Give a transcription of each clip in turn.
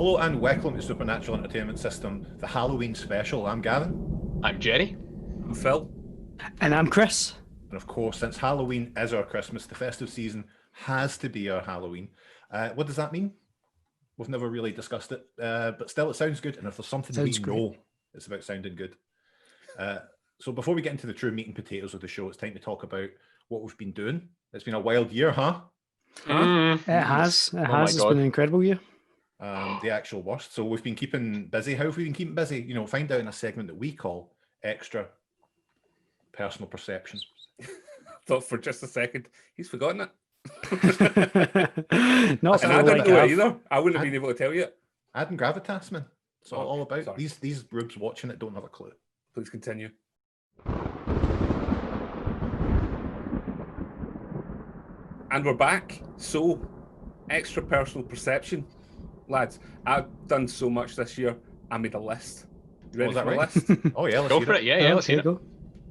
Hello and welcome to Supernatural Entertainment System, the Halloween special. I'm Gavin. I'm Jerry. I'm Phil. And I'm Chris. And of course, since Halloween is our Christmas, the festive season has to be our Halloween. What does that mean? We've never really discussed it, but still it sounds good. And if there's something we know, it's about sounding good. So before we get into the true meat and potatoes of the show, it's time to talk about what we've been doing. It's been a wild year, huh? It has. It's been an incredible year. The actual worst. So we've been keeping busy. How have we been keeping busy? You know, find out in a segment that we call Extra Personal Perception. Thought for just a second, he's forgotten it. Not and I didn't know it either. I wouldn't have been able to tell you. Adding gravitas, man. It's all about. Sorry. These rubes watching it don't have a clue. Please continue. And we're back. So, extra personal perception. Lads, I've done so much this year, I made a list. You ready for the list? Oh yeah, let's go for it. Yeah, let's hear it.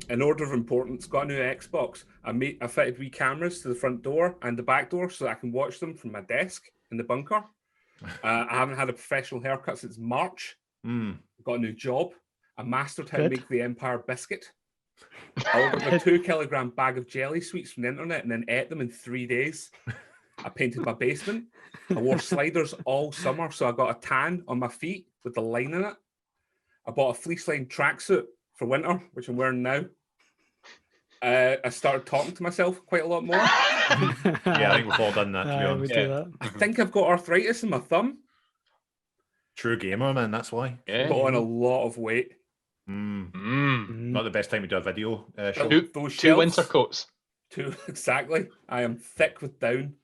In order of importance, got a new Xbox. I fitted wee cameras to the front door and the back door so that I can watch them from my desk in the bunker. I haven't had a professional haircut since March. Got a new job. I mastered how to make the Empire biscuit. I ordered a 2-kilogram bag of jelly sweets from the internet and then ate them in 3 days. I painted my basement. I wore sliders all summer, so I got a tan on my feet with the line in it. I bought a fleece-lined tracksuit for winter, which I'm wearing now. I started talking to myself quite a lot more. Yeah, I think we've all done that, to be honest. That. I think I've got arthritis in my thumb. True gamer, man, that's why. Yeah. Put on a lot of weight. Not the best time to do a video show. Two winter coats. Exactly. I am thick with down.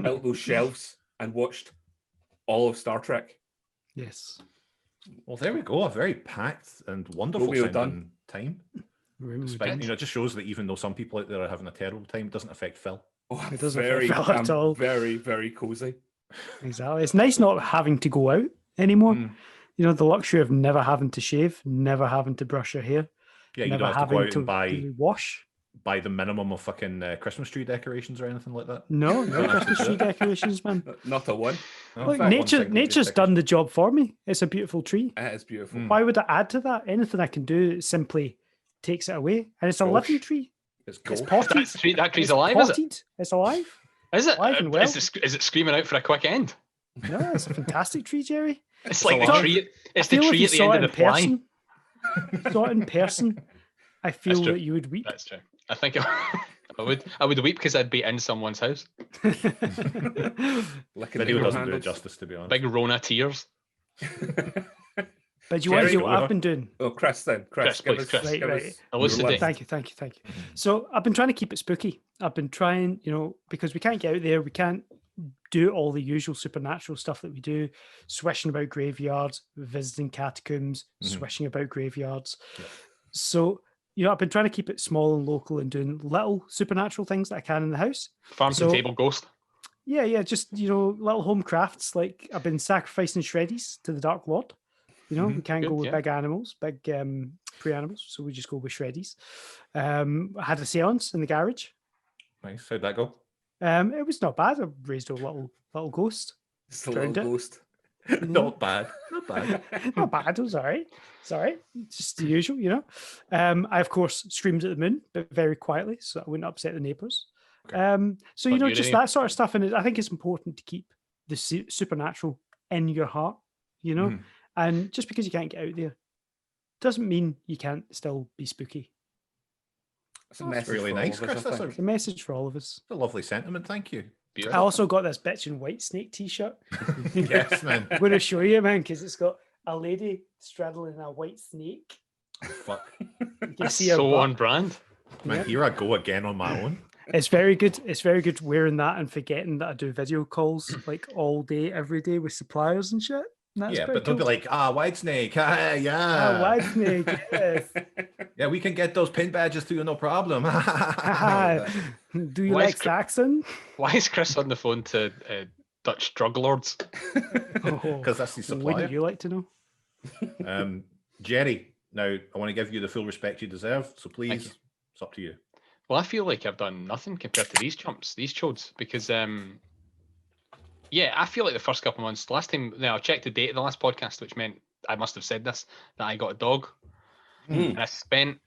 Built those shelves and watched all of Star Trek. Yes. Well, there we go. A very packed and wonderful sounding time. Despite, it just shows that even though some people out there are having a terrible time, it doesn't affect Phil. Oh, it doesn't affect Phil at all. Very, very cozy. Exactly. It's nice not having to go out anymore. You know, the luxury of never having to shave, never having to brush your hair. Yeah, you don't have to go out and wash. Buy the minimum of fucking Christmas tree decorations or anything like that. No Christmas tree decorations, man. Not a one. No, look, nature's done the job for me. It's a beautiful tree. It is beautiful. Why would I add to that? Anything I can do simply takes it away. And it's a living tree. It's potted. That tree's alive, is it? It's alive. Is it? Alive and well. Is it screaming out for a quick end? No, it's a fantastic tree, Jerry. It's like the tree. It's the tree at the end of the line. Saw it in person. I feel that you would weep. That's true. I think I would weep because I'd be in someone's house. Video doesn't do it justice, to be honest. Big Rona tears. But you want to see what I've been doing? Oh, Chris, then. Chris, please, Chris. Right. Elucidate. Thank you. So I've been trying to keep it spooky. I've been trying, because we can't get out there. We can't do all the usual supernatural stuff that we do, swishing about graveyards, visiting catacombs, swishing about graveyards. Yeah. So, I've been trying to keep it small and local and doing little supernatural things that I can in the house. Farm to table ghost. Yeah, just, little home crafts. Like I've been sacrificing shreddies to the Dark Lord. We can't go with big animals, big prey animals, so we just go with shreddies. I had a seance in the garage. Nice. How'd that go? It was not bad. I raised a little ghost. Just a little ghost. Not bad. Not bad. It was all right. Sorry. Just the usual, I, of course, screamed at the moon, but very quietly, so I wouldn't upset the neighbours. Okay. So, just that sort of stuff. And I think it's important to keep the supernatural in your heart, And just because you can't get out there doesn't mean you can't still be spooky. That's really nice, Chris. That's a message for all of us. A lovely sentiment. Thank you. Beautiful. I also got this bitch in white snake t-shirt. Yes, man. I'm going to show you, man, because it's got a lady straddling a white snake. Fuck. That's so on brand. Man, here I go again on my own. It's very good. It's very good wearing that and forgetting that I do video calls like all day, every day with suppliers and shit. Yeah, but they'll be like, white snake, yeah. White snake, yes. Yeah, we can get those pin badges to you, no problem. Do you like Saxon? Why is Chris on the phone to Dutch drug lords? Because that's the supplier. Wouldn't you like to know? Jerry, now I want to give you the full respect you deserve, so please, it's up to you. Well, I feel like I've done nothing compared to these chodes, because Yeah, I feel like the first couple of months, the last time, now I checked the date of the last podcast, which meant I must have said this, that I got a dog. And I spent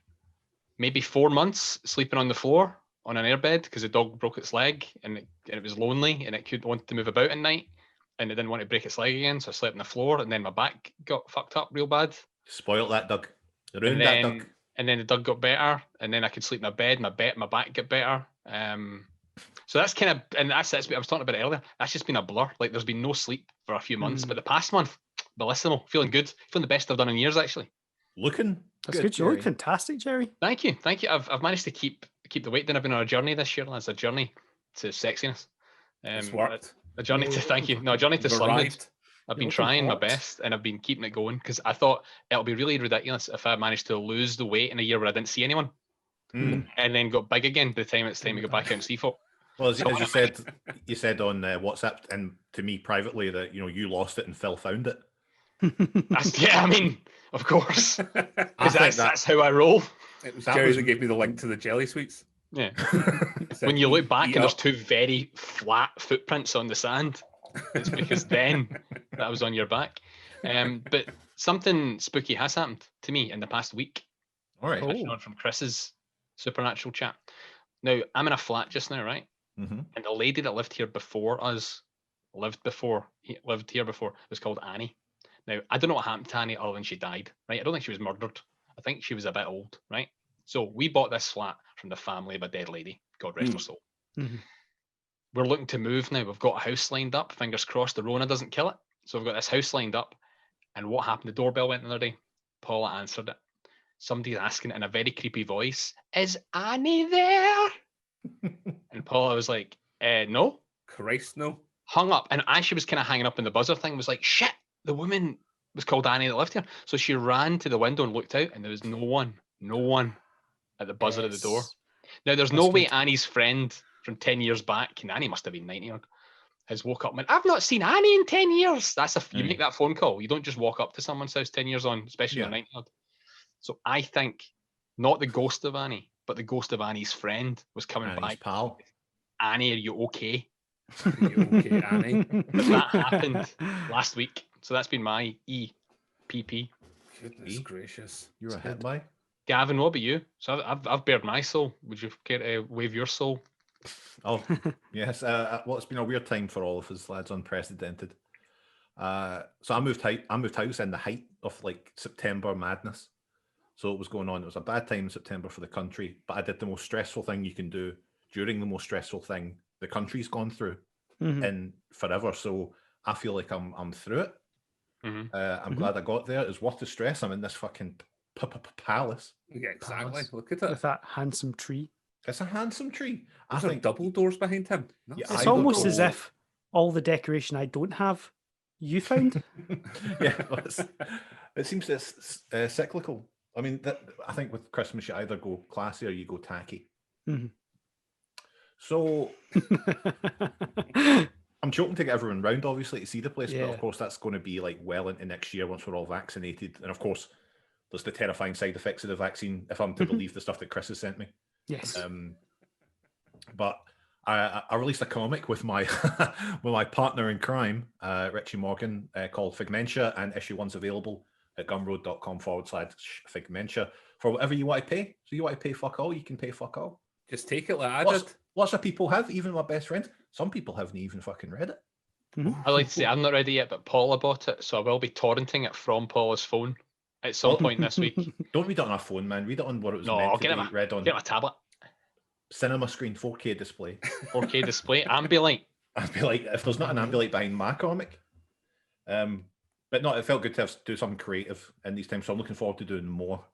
maybe 4 months sleeping on the floor on an airbed because the dog broke its leg and it was lonely and it wanted to move about at night and it didn't want to break its leg again. So I slept on the floor and then my back got fucked up real bad. Spoiled that Doug. Ruined that Doug. And then the dog got better and then I could sleep in my bed. My back got better. So that's kind of, and that's I was talking about it earlier. That's just been a blur. Like there's been no sleep for a few months, but the past month, bellissimo, feeling good, feeling the best I've done in years actually. Looking That's good. You look fantastic, Jerry. Thank you. I've managed to keep the weight down. I've been on a journey this year. That's a journey to sexiness. It's worked. A journey to thank you. No, a journey to slimness. I've been trying my best and I've been keeping it going because I thought it'll be really ridiculous if I managed to lose the weight in a year where I didn't see anyone and then got big again by the time it's time to go back out and see folk. Well, as you said on WhatsApp and to me privately that you lost it and Phil found it. Yeah, I mean, of course, because that's how I roll. It was Jerry that gave me the link to the jelly sweets. Yeah. When you look back and there's two very flat footprints on the sand, it's because then that was on your back. But something spooky has happened to me in the past week. All right. On from Chris's supernatural chat. Now, I'm in a flat just now, right? Mm-hmm. And the lady that lived here before us, lived here before, was called Annie. Now, I don't know what happened to Annie other than she died, right? I don't think she was murdered. I think she was a bit old, right? So we bought this flat from the family of a dead lady. God rest her soul. Mm-hmm. We're looking to move now. We've got a house lined up. Fingers crossed the Rona doesn't kill it. So we've got this house lined up. And what happened? The doorbell went the other day. Paula answered it. Somebody's asking in a very creepy voice, "Is Annie there?" And Paula was like, "No." Christ, no. Hung up. And as she was kind of hanging up in the buzzer thing, was like, "Shit, the woman was called Annie that lived here." So she ran to the window and looked out, and there was no one at the buzzer of the door. Now, there's no way Annie's friend from 10 years back, and Annie must have been 90 odd, has woke up and went, "I've not seen Annie in 10 years. You make that phone call. You don't just walk up to someone's house 10 years on, especially on 90 odd. So I think not the ghost of Annie, but the ghost of Annie's friend was coming Annie's back. Pal. Annie, are you okay? Are you okay, Annie? That happened last week. So that's been my EPP. Goodness gracious. You're a hit by. Gavin, what about you? So I've bared my soul. Would you care to wave your soul? Oh, yes. Well, it's been a weird time for all of us, lads. Unprecedented. So I moved house in the height of like September madness. So it was going on. It was a bad time in September for the country, but I did the most stressful thing you can do during the most stressful thing the country's gone through in forever. So I feel like I'm through it. I'm glad I got there. It's worth the stress. I'm in this fucking palace. Yeah, exactly. Palace. Look at it. With that handsome tree. It's a handsome tree. I think double doors behind him. Yeah, It's almost as if all the decoration I don't have, you found. Yeah, it seems it's cyclical. I mean, I think with Christmas you either go classy or you go tacky. So I'm joking to get everyone round, obviously, to see the place, but of course that's going to be like well into next year once we're all vaccinated. And of course, there's the terrifying side effects of the vaccine, if I'm to believe the stuff that Chris has sent me. Yes. But I released a comic with my with my partner in crime, Richie Morgan, called Figmentia, and issue 1's available at gumroad.com/Figmentia for whatever you want to pay. So you want to pay fuck all, you can pay fuck all. Just take it like I did. Lots of people have, even my best friends. Some people haven't even fucking read it. I'd like to say I'm not ready yet, but Paula bought it, so I will be torrenting it from Paula's phone at some point this week. Don't read it on a phone, man. Read it on what it was meant I'll to be read on. Get my tablet. Cinema screen, 4K display. 4K display, Ambilight. I'd be like, if there's not an Ambilight behind my comic. But no, it felt good to do something creative in these times, so I'm looking forward to doing more.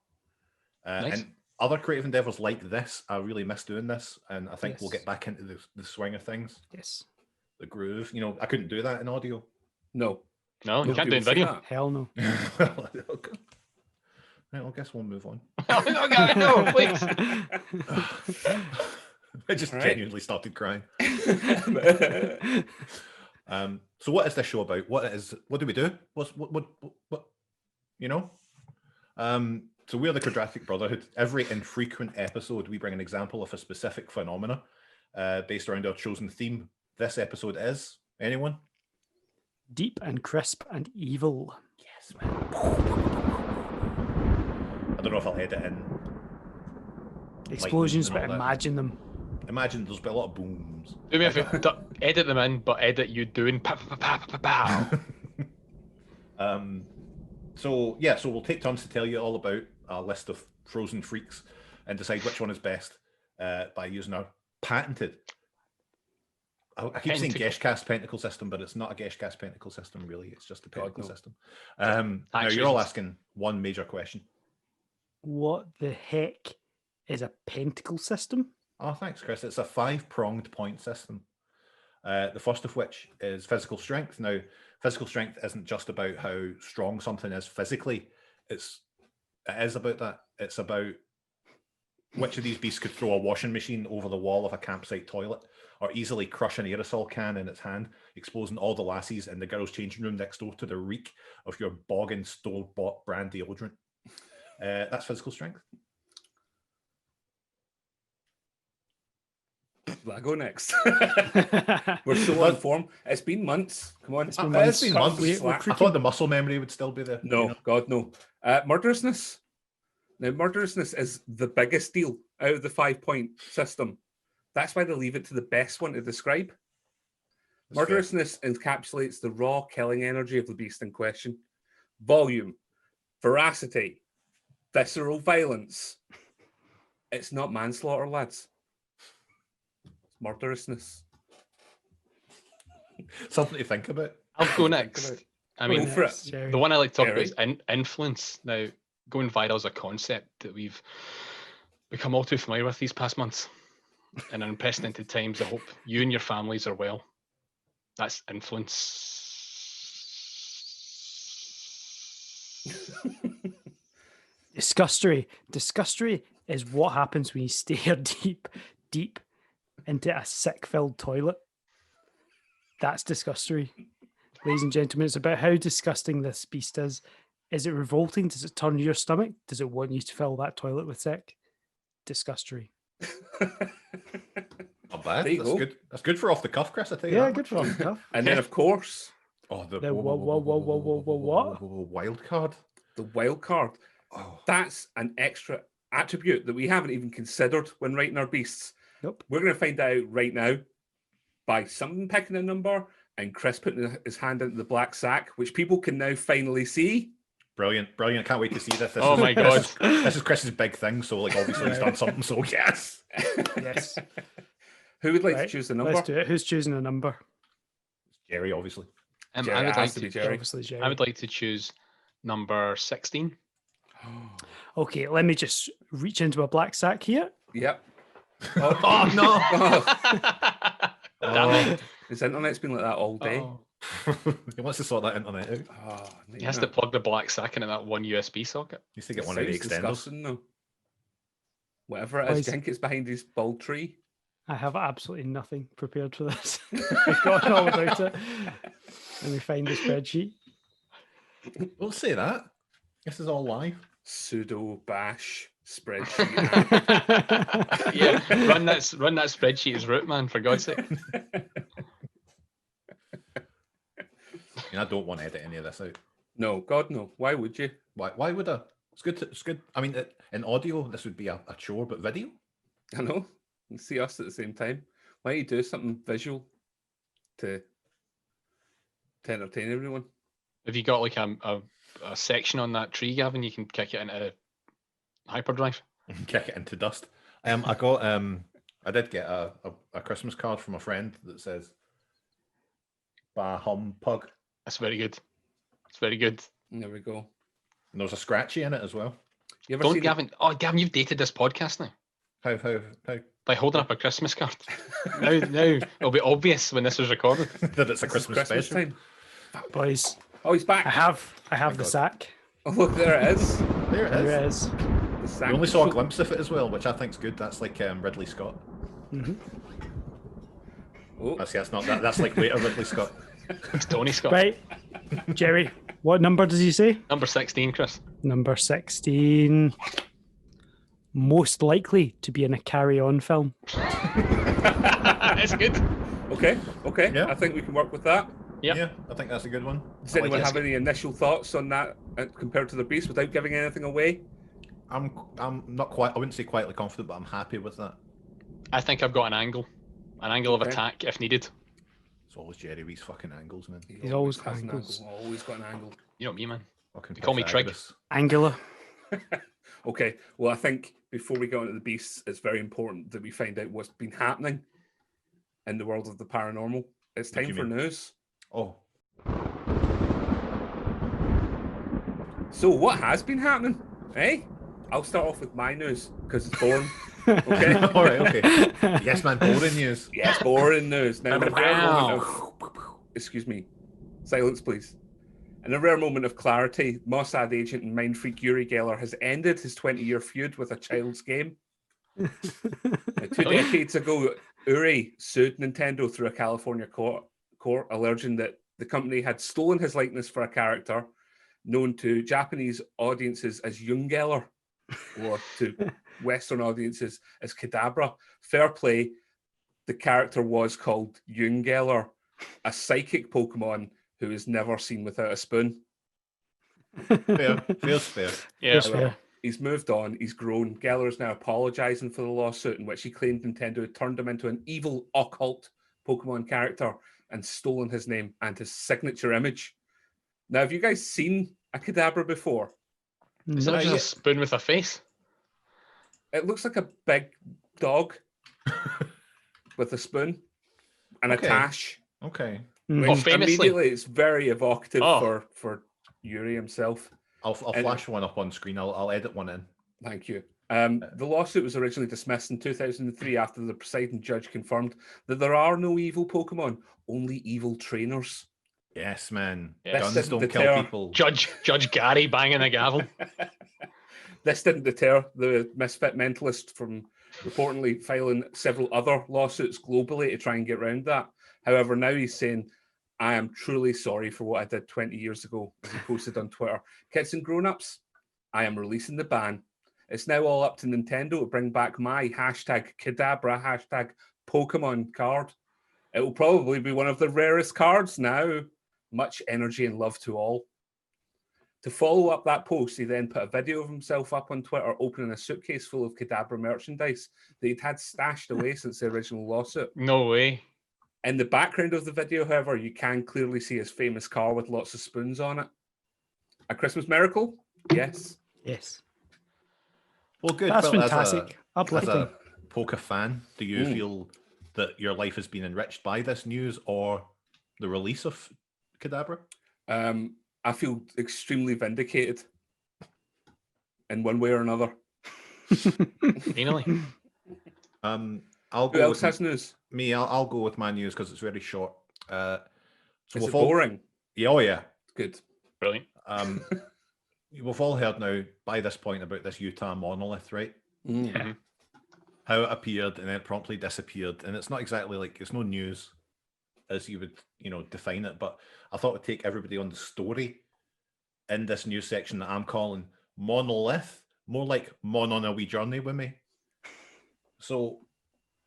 Nice. And other creative endeavors like this, I really miss doing this, and I think we'll get back into the swing of things. Yes. The groove. You know, I couldn't do that in audio. No. No, you can't do it in video. Hell no. Well, okay. Right, I guess we'll move on. No, please. I just genuinely started crying. So what is this show about? What do we do? What you know? So we're the Quadratic Brotherhood. Every infrequent episode, we bring an example of a specific phenomena based around our chosen theme. This episode is anyone? deep and crisp and evil. Yes, man. I don't know if I'll edit in Explosions, lightning but and all that. imagine them. Imagine there's been a lot of booms. Do me a favor, edit them in, but edit you doing pow, pow, pow, pow, pow, pow. So we'll take turns to tell you all about a list of frozen freaks and decide which one is best by using our patented. I keep saying Geshcast Pentacle system, but it's not a Geshcast Pentacle system, really. It's just a Pentacle system. Now, you're all asking one major question. What the heck is a pentacle system? Oh, thanks, Chris. It's a 5-pronged point system. The first of which is physical strength. Now, physical strength isn't just about how strong something is physically. It is about that. It's about which of these beasts could throw a washing machine over the wall of a campsite toilet, or easily crush an aerosol can in its hand, exposing all the lassies in the girls' changing room next door to the reek of your bogging store-bought brand deodorant. That's physical strength. Will I go next? We're so informed. It's been months. Come on. It's been months. I thought the muscle memory would still be there. No, you know? God, no. Murderousness. Now, murderousness is the biggest deal out of the 5-point system. That's why they leave it to the best one to describe. That's Murderousness encapsulates the raw killing energy of the beast in question. Volume, veracity, visceral violence. It's not manslaughter, lads. It's murderousness. Something to think about. I'll go next. I mean, Go for it. the one I like to talk about Jerry? is influence. Now, going viral is a concept that we've become all too familiar with these past months. In unprecedented times, I hope you and your families are well. That's influence. Disgustery. Disgustery is what happens when you stare deep into a sick-filled toilet. That's disgustery. Ladies and gentlemen, it's about how disgusting this beast is. Is it revolting? Does it turn your stomach? Does it want you to fill that toilet with sick? Disgustery. Not bad. There you That's go. good. That's good for off the cuff, Chris. I tell you. Yeah, that good much. for off the cuff. And then, of course, The what? Wild card. the wild card. Oh, That's an extra attribute that we haven't even considered when writing our beasts. Nope. We're going to find out right now by someone picking a number and Chris putting his hand into the black sack, which people can now finally see. brilliant, brilliant! I can't wait to see this. Oh my God. This is Chris's big thing. So, like, obviously he's done something. So, yes. Yes. Who would like Right, to choose the number? Let's do it. Who's choosing a number? Jerry, obviously. Jerry, I would it like has to be Jerry. Obviously, Jerry. I would like to choose number 16. Okay, let me just reach into a black sack here. Yep. Oh no! Damn it. His internet's been like that all day. Oh. He wants to sort that internet out. Oh, He has to plug the black sack into that one USB socket. He needs to get one of the Sounds extenders. disgusting, though. Whatever it is, Boys. do you think it's behind his bald tree? I have absolutely nothing prepared for this. I've forgotten all about it. Let me find the spreadsheet. Don't say that. This is all live. Sudo bash spreadsheet app. Yeah, run that spreadsheet as root, man, for God's sake. I mean, I don't want to edit any of this out. No, God, no. Why would you? Why would I? It's good. It's good. I mean, in audio, this would be a chore, but video. I know. You see us at the same time. Why don't you do something visual to entertain everyone? Have you got like a section on that tree, Gavin? You can kick it into hyperdrive. Kick it into dust. I got. I did get a Christmas card from a friend that says "Bah hum pug," That's very good. It's very good. There we go. and there's a scratchy in it as well. You ever Don't seen Gavin. Oh, Gavin, you've dated this podcast now How? by holding up a Christmas card. now it'll be obvious when this was recorded. That it's a This is Christmas special. time? Boys, Oh, he's back. I have the God. sack. Oh, look, there it is. There it There is. it is. The sack. We only saw a glimpse of it as well, which I think's good. That's like Ridley Scott. Mhm. Oh, That's not that. That's like later Ridley Scott. It's Tony Scott. Right, Jerry, what number does he say? Number 16, Chris. Number 16. Most likely to be in a carry-on film. That's good. okay. Yeah. I think we can work with that. Yeah, I think that's a good one. Does I like anyone it. have any initial thoughts on that compared to the beast without giving anything away? I'm not quite. I wouldn't say quietly confident, but I'm happy with that. I think I've got an angle of Okay. attack if needed. It's always Jerry Reed's fucking angles, man. He's always has got an angles. angle. Always got an angle. You know me, man. Fucking They call me Trig. Pythagoras. Angular. Okay, well, I think before we go into the beasts, it's very important that we find out what's been happening in the world of the paranormal. It's What do time you for mean? news. Oh, So, what has been happening? Eh? I'll start off with my news because it's boring. Okay. all right, okay. Yes, man. Boring news. Yes, boring news. Now, in a rare moment Wow. of, excuse me, silence, please. In a rare moment of clarity, Mossad agent and mind freak Uri Geller has ended his 20-year feud with a child's game. Now, 2 decades ago, Uri sued Nintendo through a California court alleging that the company had stolen his likeness for a character known to Japanese audiences as Young Geller, or to Western audiences as Kadabra. Fair play, the character was called Young Geller, a psychic Pokemon who is never seen without a spoon. Fair. Feels fair. Yeah. That's fair. He's moved on, he's grown. Geller is now apologizing for the lawsuit in which he claimed Nintendo had turned him into an evil, occult Pokemon character and stolen his name and his signature image. Now, have you guys seen a Kadabra before? It's No, not just a yeah. spoon with a face. It looks like a big dog with a spoon and Okay. a tash. Okay. Which Oh, famously. immediately it's very evocative Oh. for Yuri himself. I'll And- flash one up on screen. I'll edit one in. Thank you. The lawsuit was originally dismissed in 2003 after the presiding judge confirmed that there are no evil Pokemon, only evil trainers. Yes, man. Yeah. Guns This don't didn't kill deter- people. Judge Gary banging the gavel. This didn't deter the misfit mentalist from reportedly filing several other lawsuits globally to try and get around that. However, now he's saying, I am truly sorry for what I did 20 years ago, as he posted on Twitter. Kids and grown-ups, I am releasing the ban. It's now all up to Nintendo to bring back my hashtag Kadabra, hashtag Pokemon card. It will probably be one of the rarest cards now. Much energy and love to all. To follow up that post, he then put a video of himself up on Twitter opening a suitcase full of Kadabra merchandise that he'd had stashed away since the original lawsuit. No way. In the background of the video, however, you can clearly see his famous car with lots of spoons on it. A Christmas miracle? Yes. Yes. Well, good. That's Well, fantastic. As Uplifting. a poker fan, do you feel that your life has been enriched by this news or the release of Kadabra? I feel extremely vindicated in one way or another. Finally. I'll Who go else with has news? me. I'll go with my news because it's very short. So Is we've it all, boring? yeah, oh yeah. Good. Brilliant. We've all heard now by this point about this Utah monolith, right? Mm-hmm. How it appeared and then it promptly disappeared, and it's not exactly like it's no news as you would, define it. But I thought I'd take everybody on the story in this news section that I'm calling monolith, more like mon on a wee journey with me. So,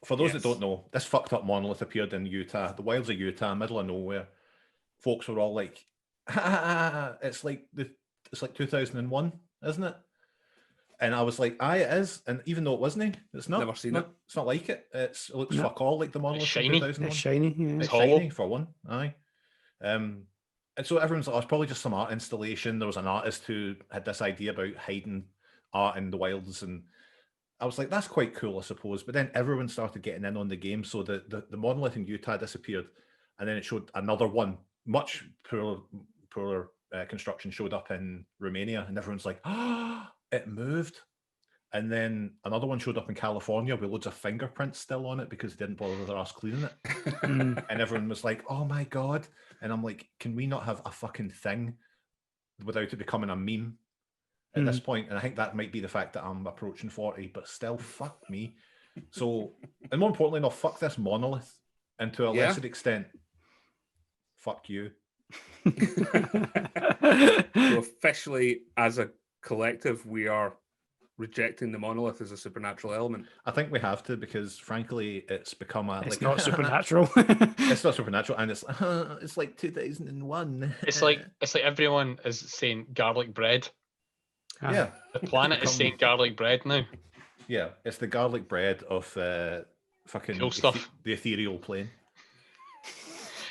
for those that don't know, this fucked up monolith appeared in Utah, the wilds of Utah, middle of nowhere. Folks were all like, it's like 2001, isn't it? And I was like, aye, it is. And even though it wasn't, it's not. Never seen it. It's not like it. It looks No. fuck all like the monolith from shiny. 2001. It's shiny. Yeah. It's hollow. shiny for one. Aye. And so everyone's like, oh, it's probably just some art installation. There was an artist who had this idea about hiding art in the wilds, and I was like, that's quite cool, I suppose. But then everyone started getting in on the game, so the monolith in Utah disappeared, and then it showed another one, much poorer construction, showed up in Romania, and everyone's like, ah, it moved. And then another one showed up in California with loads of fingerprints still on it because they didn't bother their ass cleaning it. And everyone was like, oh my God. And I'm like, can we not have a fucking thing without it becoming a meme at this point? And I think that might be the fact that I'm approaching 40, but still, fuck me. So, and more importantly, no, fuck this monolith. And to a lesser extent, fuck you. So officially, as a collective, we are rejecting the monolith as a supernatural element. I think we have to, because frankly, it's become a. It's not supernatural. It's not supernatural, and it's like 2001. It's like everyone is saying garlic bread. Yeah, The planet is saying garlic bread now. Yeah, it's the garlic bread of fucking Cool stuff. The ethereal plane.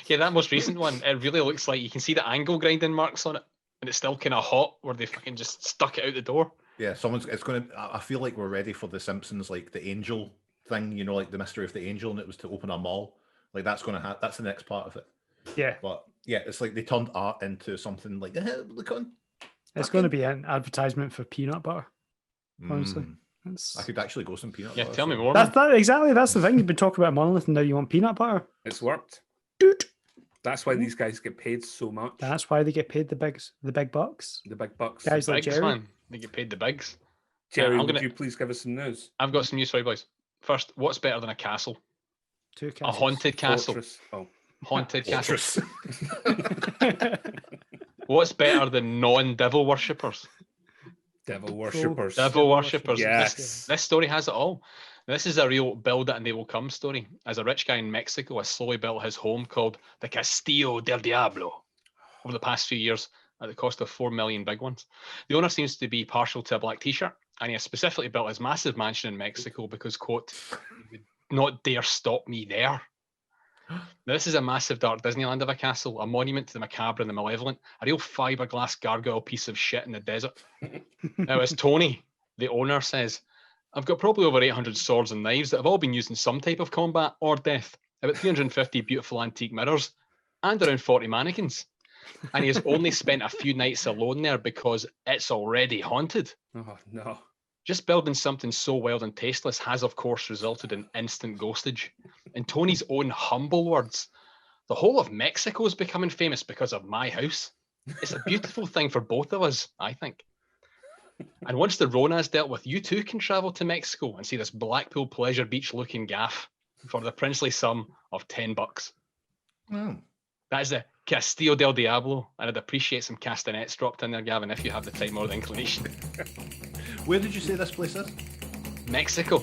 Yeah, that most recent one, it really looks like you can see the angle grinding marks on it, and it's still kind of hot where they fucking just stuck it out the door. Yeah, I feel like we're ready for the Simpsons, like the angel thing, you know, like the mystery of the angel, and it was to open a mall. Like that's that's the next part of it. Yeah. But yeah, it's like they turned art into something like, look on. It's going to be an advertisement for peanut butter. Honestly. I could actually go some peanut butter. Yeah, tell me more. Exactly. That's the thing. You've been talking about monolith, and now you want peanut butter. It's worked. That's why these guys get paid so much. That's why they get paid the big bucks. The big bucks. Guys like Jerry. Man. They get paid the bigs. Jerry, would you please give us some news? I've got some news for you boys. First, what's better than a castle? Two castles. A haunted castle. Fortress. Oh. Haunted castle. What's better than non-devil worshippers? Devil worshippers. Devil worshippers. Yes. This story has it all. This is a real build it and they will come story. As a rich guy in Mexico has slowly built his home called the Castillo del Diablo over the past few years at the cost of 4 million big ones. The owner seems to be partial to a black t-shirt, and he has specifically built his massive mansion in Mexico because, quote, "you would not dare stop me there." Now, this is a massive dark Disneyland of a castle, a monument to the macabre and the malevolent, a real fiberglass gargoyle piece of shit in the desert. Now, as Tony, the owner, says, "I've got probably over 800 swords and knives that have all been used in some type of combat or death, about 350 beautiful antique mirrors, and around 40 mannequins. And he has only spent a few nights alone there because it's already haunted." Oh, no. Just building something so wild and tasteless has, of course, resulted in instant ghostage. In Tony's own humble words, "The whole of Mexico is becoming famous because of my house. It's a beautiful thing for both of us, I think. And once the Rona is dealt with, you too can travel to Mexico and see this Blackpool Pleasure Beach looking gaff for the princely sum of $10. That is the Castillo del Diablo, and I'd appreciate some castanets dropped in there, Gavin, if you have the time or the inclination." Where did you say this place is? Mexico.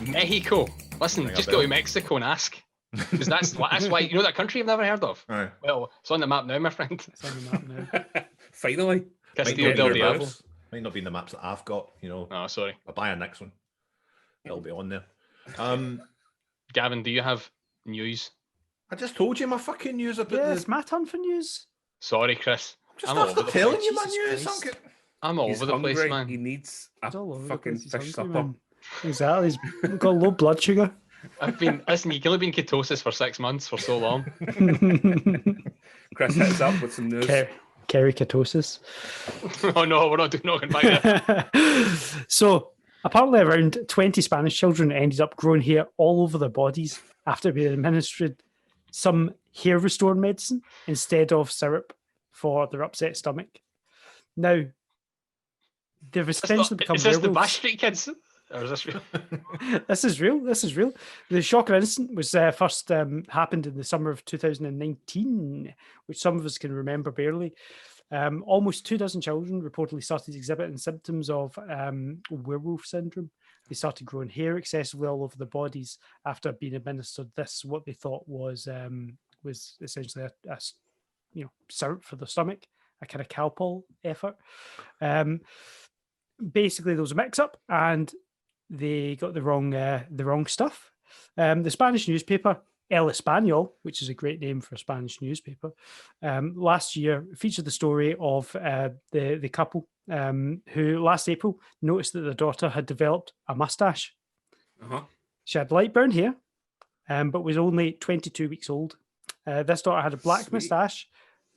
Mexico. Listen, just go to Mexico and ask. Because that's why, you know that country you've never heard of? Right. Well, it's on the map now, my friend. It's on the map now. Finally. Castillo del Diablo. Might not be in the maps that I've got, you know. Oh, sorry. I'll buy a next one. It'll be on there. Gavin, do you have news? I just told you my fucking news about Yeah, it's my turn for news. Sorry, Chris. I'm after telling you my Jesus news. Christ. I'm all He's over the hungry. place, man. He needs a He's all over the fucking place. He's fish hungry, supper. man. Exactly. He's got low blood sugar. Listen, you can only be in ketosis for 6 months for so long. Chris hits up with some news. Keratosis. Oh no, we're not going back there. So, apparently around 20 Spanish children ended up growing hair all over their bodies after being administered some hair restoring medicine instead of syrup for their upset stomach. Now, they've essentially become Is this the werewolves. Bash Street Kids? Or is this real? This is real. This is real. The shocker incident was first happened in the summer of 2019, which some of us can remember barely. Almost 24 children reportedly started exhibiting symptoms of werewolf syndrome. They started growing hair excessively all over their bodies after being administered this, what they thought was essentially a syrup for the stomach, a kind of Calpol effort. Basically, there was a mix-up, and they got the wrong stuff. The Spanish newspaper El Español, which is a great name for a Spanish newspaper, last year featured the story of the couple who last April noticed that their daughter had developed a mustache. She had light brown hair, but was only 22 weeks old. This daughter had a black mustache.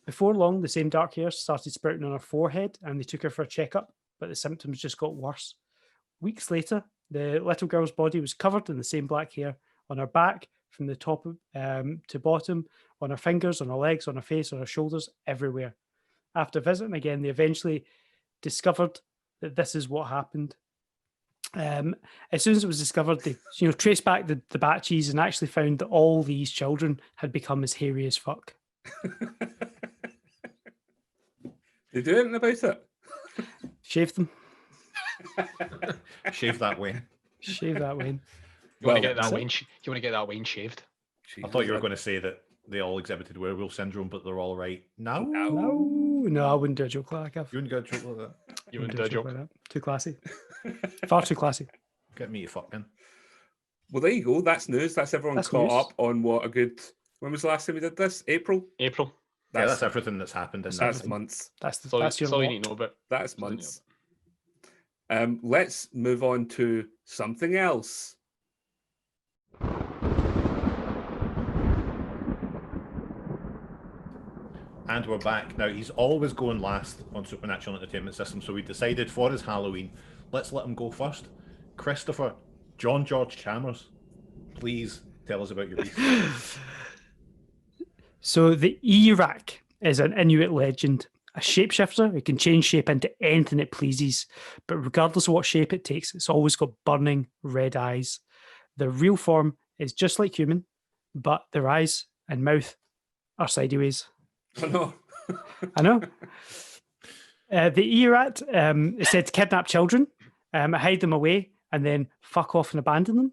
Before long, the same dark hair started sprouting on her forehead, and they took her for a checkup, but the symptoms just got worse. Weeks later, the little girl's body was covered in the same black hair on her back, from the top to bottom, on her fingers, on her legs, on her face, on her shoulders, everywhere. After visiting again, they eventually discovered that this is what happened. As soon as it was discovered, they traced back the batches and actually found that all these children had become as hairy as fuck. They do anything about it? Shaved them. Shave that Wayne. Shave that Wayne. You want to Well, get that that's it. Wayne? You want to get that Wayne shaved? I thought you were going to say that they all exhibited werewolf syndrome, but they're all right. No. No, I wouldn't do a joke like that. You wouldn't get a joke like that. You wouldn't do a joke. like that. Too classy. Far too classy. Get me to fucking. Well, there you go. That's news. That's everyone That's caught news. up on what a good. When was the last time we did this? April. April. That's everything that's happened in that. That's thing. months. That's That's all, that's your that's all you lot. need to know about. That's That's all you need to months. Let's move on to something else. And we're back. Now, he's always going last on Supernatural Entertainment System, so we decided for his Halloween, let's let him go first. Christopher, John George Chalmers, please tell us about your beast. So the Irak is an Inuit legend, a shapeshifter who can change shape into anything it pleases, but regardless of what shape it takes, it's always got burning red eyes. The real form is just like human, but their eyes and mouth are sideways. Oh no. I know. The Irat is said to kidnap children, hide them away, and then fuck off and abandon them,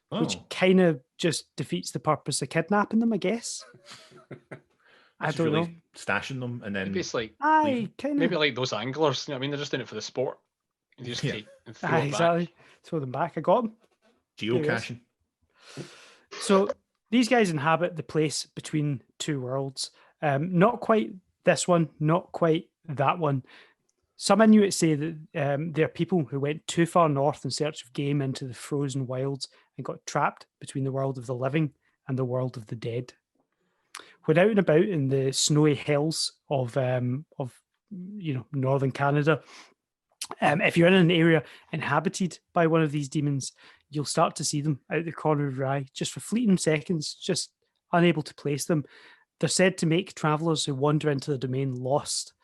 which kind of just defeats the purpose of kidnapping them, I guess. I Just don't really know. stashing them and then Maybe it's like Aye, kind of. maybe like those anglers. You know what I mean, they're just in it for the sport. You just Yeah. take and throw Aye, it back. exactly. Throw them back. I got them. geocaching. So these guys inhabit the place between two worlds. Not quite this one, not quite that one. Some Inuit say that they're people who went too far north in search of game into the frozen wilds and got trapped between the world of the living and the world of the dead. When out and about in the snowy hills of northern Canada, if you're in an area inhabited by one of these demons, you'll start to see them out the corner of your eye just for fleeting seconds, just unable to place them. They're said to make travelers who wander into the domain lost,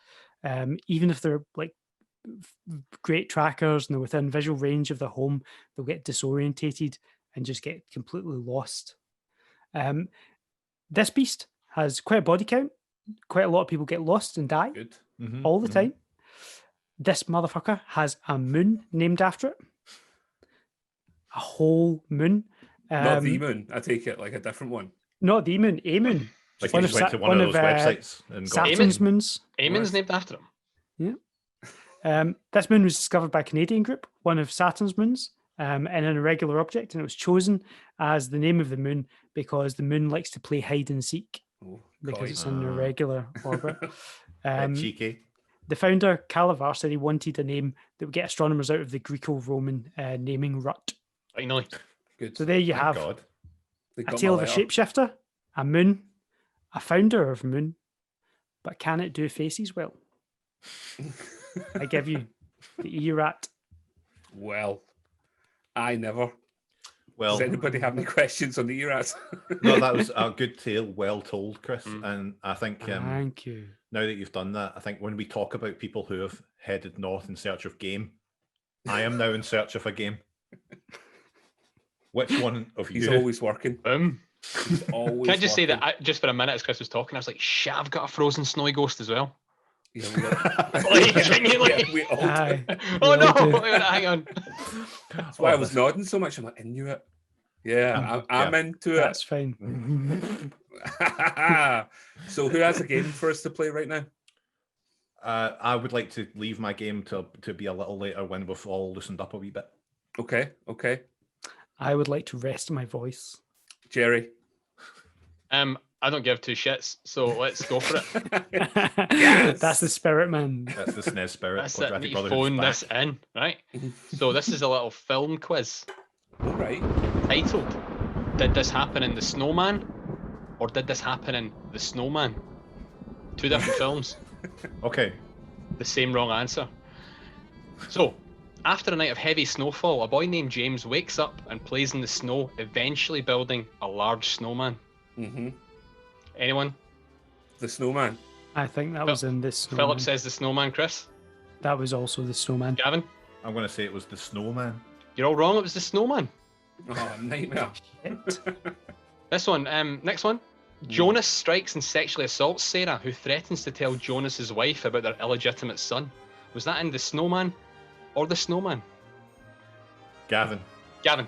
even if they're like great trackers and they're within visual range of the home, they'll get disorientated and just get completely lost. This beast has quite a body count. Quite a lot of people get lost and die Good. all the time. This motherfucker has a moon named after it. A whole moon. Not the moon. I take it like a different one. Not the moon, a moon. Like One you of just went Sa- to one of one those of, websites and got Saturn's moons. Eamon's named after him. This moon was discovered by a Canadian group, one of Saturn's moons, and an irregular object, and it was chosen as the name of the moon because the moon likes to play hide and seek Oh, because coy. it's in an irregular orbit. cheeky. The founder, Calavar, said he wanted a name that would get astronomers out of the Greco-Roman naming rut. Finally. Good. So there you Thank have God. They a got tale my of a letter. shapeshifter, a moon, a founder of moon, but can it do faces well? I give you the E-Rat. Well, I never. Well, Does anybody have any questions on the ERAs? no, that was a good tale, well told, Chris. And I think Thank you. now that you've done that, I think when we talk about people who have headed north in search of game, I am now in search of a game. Which one of you? He's always working. He's always Can I just say working. that just for a minute as Chris was talking, I was like, shit, I've got a frozen snowy ghost as well. Yeah, we got- Like, genuinely. Yeah, we all do. Aye. Oh We no! all do. Wait a minute, hang on. That's why I was nodding so much. I'm like, Inuit. Yeah, I'm into it. That's fine. So who has a game for us to play right now? I would like to leave my game to be a little later when we've all loosened up a wee bit. Okay. I would like to rest my voice. Jerry. I don't give two shits, so let's go for it. Yes! That's the spirit, man. That's the SNES spirit. That's it. Quadratic Need to Brotherhood's phone back. this in, right? So this is a little film quiz All right. titled "Did this happen in The Snowman?" or "Did this happen in The Snowman?" Two different films. Okay. The same wrong answer. So, after a night of heavy snowfall, a boy named James wakes up and plays in the snow, eventually building a large snowman. Mm-hmm. Anyone? The Snowman. I think that was in this snowman. Philip says the snowman. Chris? That was also the snowman. Gavin? I'm going to say it was the Snowman. You're all wrong. It was the snowman. Oh, nightmare. Shit. This one. Next one. Jonas strikes and sexually assaults Sarah, who threatens to tell Jonas's wife about their illegitimate son. Was that in The Snowman or The Snowman? Gavin. Gavin.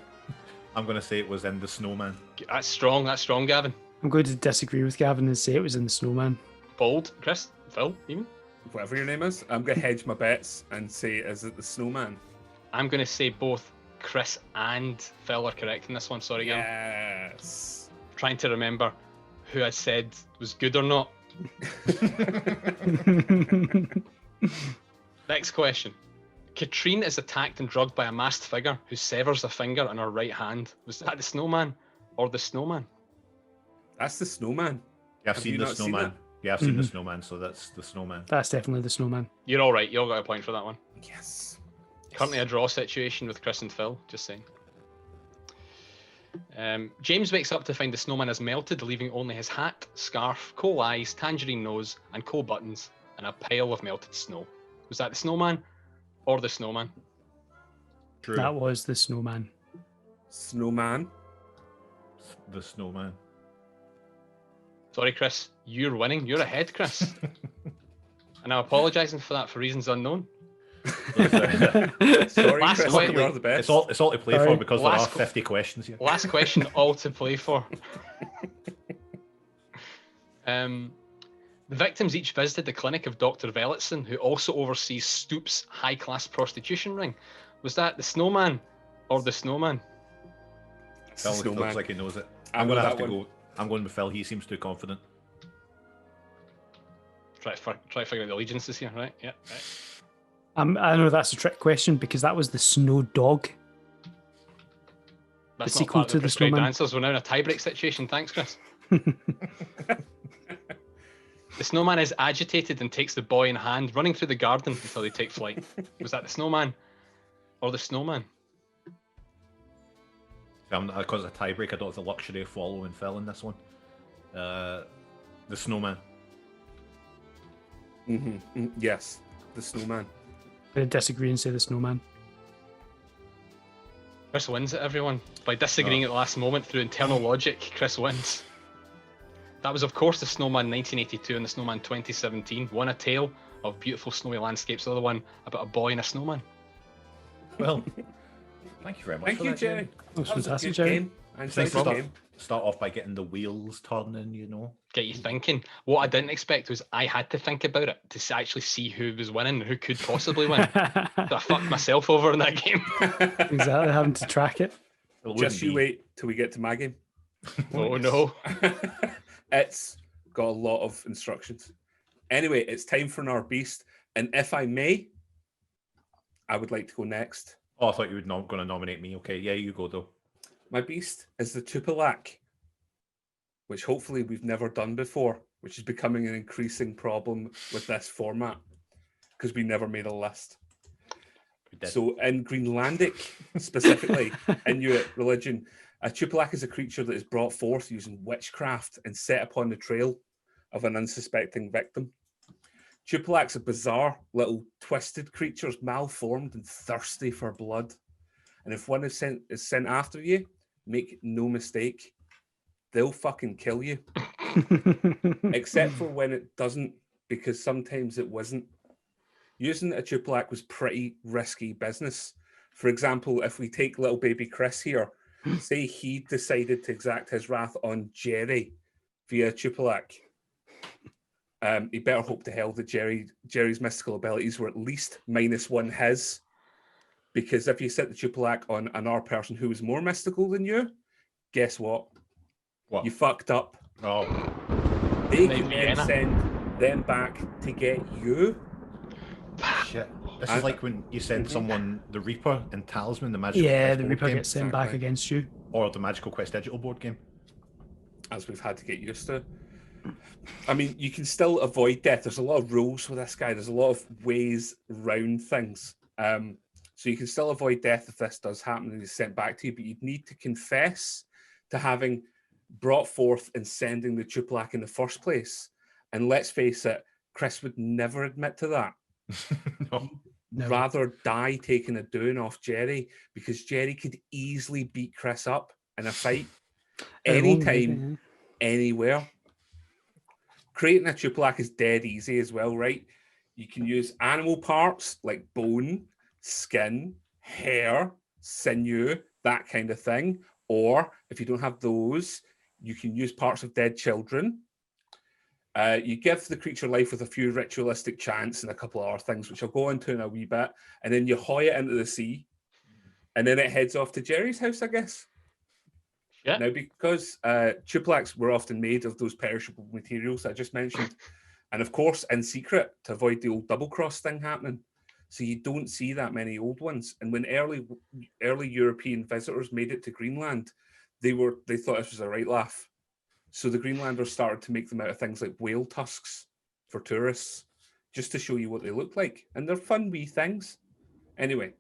I'm going to say it was in the snowman. That's strong, Gavin. I'm going to disagree with Gavin and say it was in the snowman. Bold. Chris? Phil, even? Whatever your name is, I'm going to hedge my bets and say, is it the snowman? I'm going to say both Chris and Phil are correct in this one. Sorry, Gavin. Yes. Trying to remember who I said was good or not. Next question. Katrine is attacked and drugged by a masked figure who severs a finger on her right hand. Was that the snowman or the snowman? That's the snowman. Yeah, I've Have seen you the not seen snowman. that? Yeah, I've seen the snowman, so that's the snowman. That's definitely the snowman. You're all right. You all got a point for that one. Yes. Currently a draw situation with Chris and Phil, just saying. James wakes up to find the snowman has melted, leaving only his hat, scarf, coal eyes, tangerine nose, and coal buttons, and a pile of melted snow. Was that the snowman or the snowman? True. That was the snowman. Snowman. The snowman. Sorry, Chris. You're winning. You're ahead, Chris. And I'm apologising for that for reasons unknown. Sorry, Last Chris, question. you're the best. It's all to play Sorry. for because there are 50 questions here. Last question, all to play for. The victims each visited the clinic of Dr. Velitson, who also oversees Stoop's high-class prostitution ring. Was that the snowman or the snowman? Phil Snowman. looks like he knows it. I I'm know going to that have to one. go. I'm going with Phil. He seems too confident. Try to figure out the allegiances here, right? Yeah. Right. I know that's a trick question because that was the snow dog. That's The not sequel part of to the the prescribed snowman. answers. We're now in a tie-break situation. Thanks, Chris. The snowman is agitated and takes the boy in hand, running through the garden until they take flight. Was that the snowman or the snowman? Because of tiebreak, I don't have the luxury of following Phil in this one. The snowman. Yes, the snowman. I'm going to disagree and say the snowman. Chris wins it, everyone. By disagreeing at the last moment through internal logic, Chris wins. That was, of course, the Snowman 1982 and the Snowman 2017. One a tale of beautiful snowy landscapes, the other one about a boy and a snowman. Well, thank you very much. Thank for you, that, Jerry. That was That was a fantastic, good Jerry. game. I enjoyed Thanks for the game. start off by getting the wheels turning, you know. Get you thinking. What I didn't expect was I had to think about it to actually see who was winning and who could possibly win. So I fucked myself over in that game. Exactly, having to track it. Well, it Just you wouldn't wait till we get to my game. Oh no. It's got a lot of instructions. Anyway, it's time for our beast. And if I may, I would like to go next. Oh, I thought you were not going to nominate me. Okay, yeah, you go though. My beast is the Tupelac, which hopefully we've never done before, which is becoming an increasing problem with this format because we never made a list. We did. So in Greenlandic, specifically, Inuit religion, a Tupelac is a creature that is brought forth using witchcraft and set upon the trail of an unsuspecting victim. Tupelacs are bizarre, little twisted creatures, malformed and thirsty for blood. And if one is sent after you, make no mistake, they'll fucking kill you. Except for when it doesn't, because sometimes it wasn't. Using a Tupelac was pretty risky business. For example, if we take little baby Chris here, say he decided to exact his wrath on Jerry via Tupelac, he better hope to hell that Jerry's mystical abilities were at least -1 his. Because if you set the Tupelac on another person who was more mystical than you, guess what? What? You fucked up. Oh, They Maybe can then Vienna. send them back to get you. shit. This is like when you send someone the Reaper and Talisman, the Magical Yeah, Quest the board Reaper game, gets sent back Exactly. against you. or the Magical Quest digital board game. As we've had to get used to. I mean, you can still avoid death. There's a lot of rules with this guy. There's a lot of ways around things. So you can still avoid death if this does happen and he's sent back to you, but you'd need to confess to having brought forth and sending the Tupelac in the first place. And let's face it, Chris would never admit to that. No. Never. Rather die taking a doing off Jerry, because Jerry could easily beat Chris up in a fight Very long, anytime, anywhere. Creating a Tupelac is dead easy as well, right? You can use animal parts like bone, skin, hair, sinew, that kind of thing. Or if you don't have those, you can use parts of dead children. You give the creature life with a few ritualistic chants and a couple of other things, which I'll go into in a wee bit. And then you hoy it into the sea. And then it heads off to Jerry's house, I guess. Yeah. Now, because Tupelacs were often made of those perishable materials I just mentioned, and of course, in secret, to avoid the old double cross thing happening. So you don't see that many old ones. And when early European visitors made it to Greenland, they thought this was a right laugh. So the Greenlanders started to make them out of things like whale tusks for tourists, just to show you what they look like. And they're fun wee things. Anyway,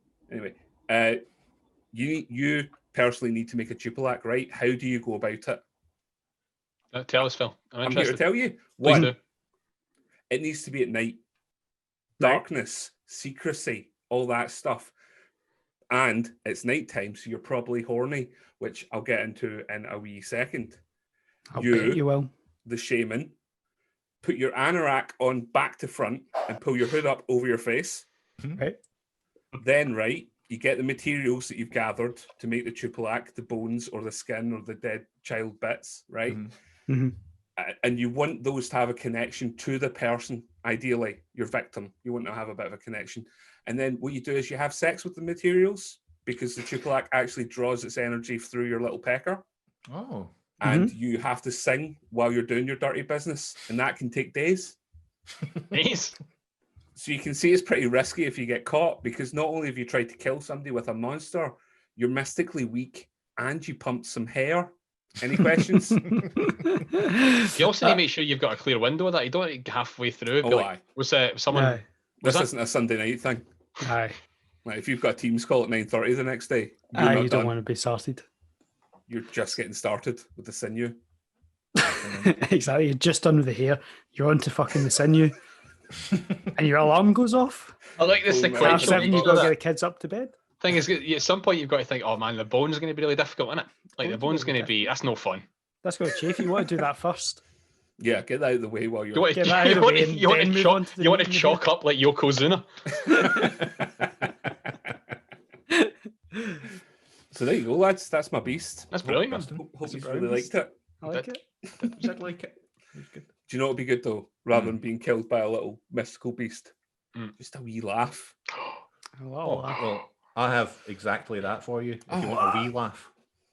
you personally need to make a Tupelac, right? How do you go about it? Tell us, Phil. I'm here to tell you. Please do. It needs to be at night. Darkness, secrecy, all that stuff. And it's nighttime, so you're probably horny, which I'll get into in a wee second. I'll bet you will. The shaman, put your anorak on back to front and pull your hood up over your face. Right. Then, you get the materials that you've gathered to make the Tupelac, the bones or the skin or the dead child bits, right? Mm-hmm. And you want those to have a connection to the person, ideally, your victim. You want to have a bit of a connection. And then what you do is you have sex with the materials, because the Tupelac actually draws its energy through your little pecker. Oh. And you have to sing while you're doing your dirty business. And that can take days. Days? So you can see it's pretty risky if you get caught, because not only have you tried to kill somebody with a monster, you're mystically weak and you pumped some hair. Any questions? You also need to make sure you've got a clear window of that. You don't halfway through. Aye. Was someone? Aye. This isn't a Sunday night thing. Aye. Like, if you've got a Teams call at 9:30 the next day, You don't want to be started. You're just getting started with the sinew. Exactly. You're just done with the hair. You're on to fucking the sinew. And your alarm goes off. I like the sequential. 7, you've got to get the kids up to bed. Thing is, at some point you've got to think, oh man, the bone's going to be really difficult, isn't it? Like the bone's going to be, that's no fun. That's going to chafe. You want to do that first. Yeah, get that out of the way while you're. You want to chalk up like Yokozuna. So there you go, lads. That's my beast. That's brilliant. Hope you really liked it. I like it. Did like it. It was good. Do you know what would be good though? Rather than being killed by a little mystical beast, just a wee laugh. Well, I have exactly that for you. If you want a wee laugh,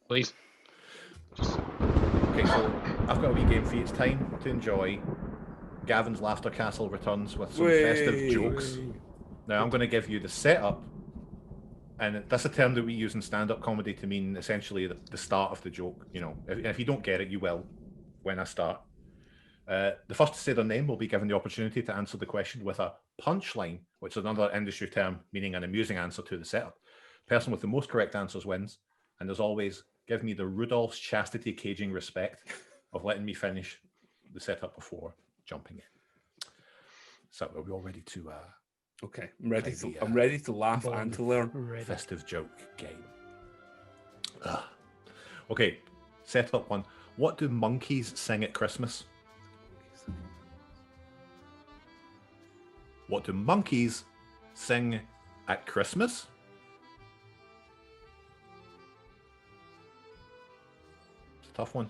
please. Okay, so I've got a wee game for you. It's time to enjoy. Gavin's Laughter Castle returns with some festive jokes. Now I'm going to give you the setup, and that's a term that we use in stand-up comedy to mean essentially the start of the joke. You know, if you don't get it, you will when I start. The first to say their name will be given the opportunity to answer the question with a punchline, which is another industry term meaning an amusing answer to the setup. Person with the most correct answers wins. And as always, give me the Rudolph's chastity caging respect of letting me finish the setup before jumping in. So are we all ready to... Okay, I'm ready to laugh and to learn. Festive joke game. Okay, setup 1. What do monkeys sing at Christmas? What do monkeys sing at Christmas? It's a tough one.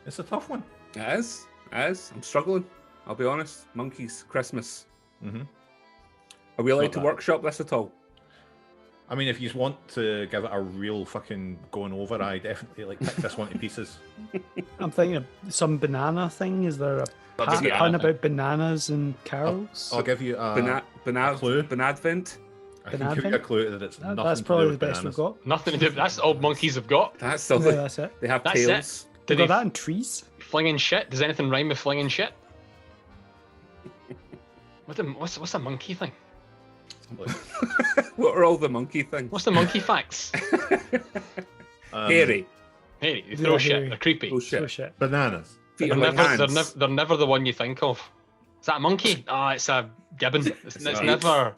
It's a tough one. It is. I'm struggling. I'll be honest. Monkeys, Christmas. Mm-hmm. Are we allowed to workshop this at all? I mean, if you want to give it a real fucking going over, I definitely pick this one to pieces. I'm thinking of some banana thing. Is there a pun about bananas and carols? I'll give you a clue. Banadvent. I can give you a clue that it's nothing that's to probably do the with best bananas. we've got. Nothing to do. That's all monkeys have got. That's all. That's it. They have That's tails. We've got that in trees. Flinging shit. Does anything rhyme with flinging shit? What's a monkey thing? What are all the monkey things? What's the monkey facts? Hairy. Hey, they throw shit. hairy. They're creepy. Oh shit. Shit. Bananas. Feet are like hands. They're never the one you think of. Is that a monkey? It's a gibbon. It's never.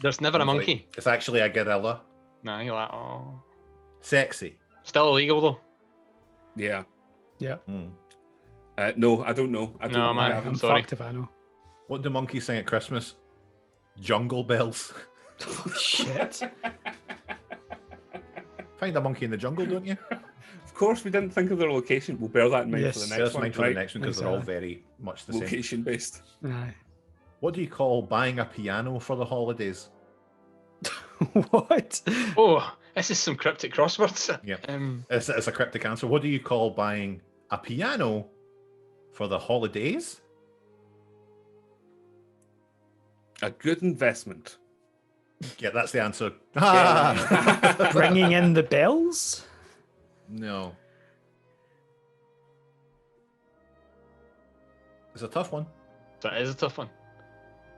There's never a monkey. It's actually a gorilla. Nah, you're like, oh. Sexy. Still illegal though. Yeah. Yeah. No, I don't know. I don't No, know. man. I haven't. I'm sorry. Fucked if I know. What do monkeys sing at Christmas? Jungle bells. Oh, shit. Find a monkey in the jungle, don't you? Of course, we didn't think of their location. We'll bear that in mind for the Yes. next That's one. mine for right? the next one because they're all very much the same. Location based. Aye. What do you call buying a piano for the holidays? What? Oh, this is some cryptic crosswords. Yeah. It's a cryptic answer. What do you call buying a piano for the holidays? A good investment. Yeah, that's the answer. Yeah. Bringing in the bells? No. It's a tough one, That is a tough one.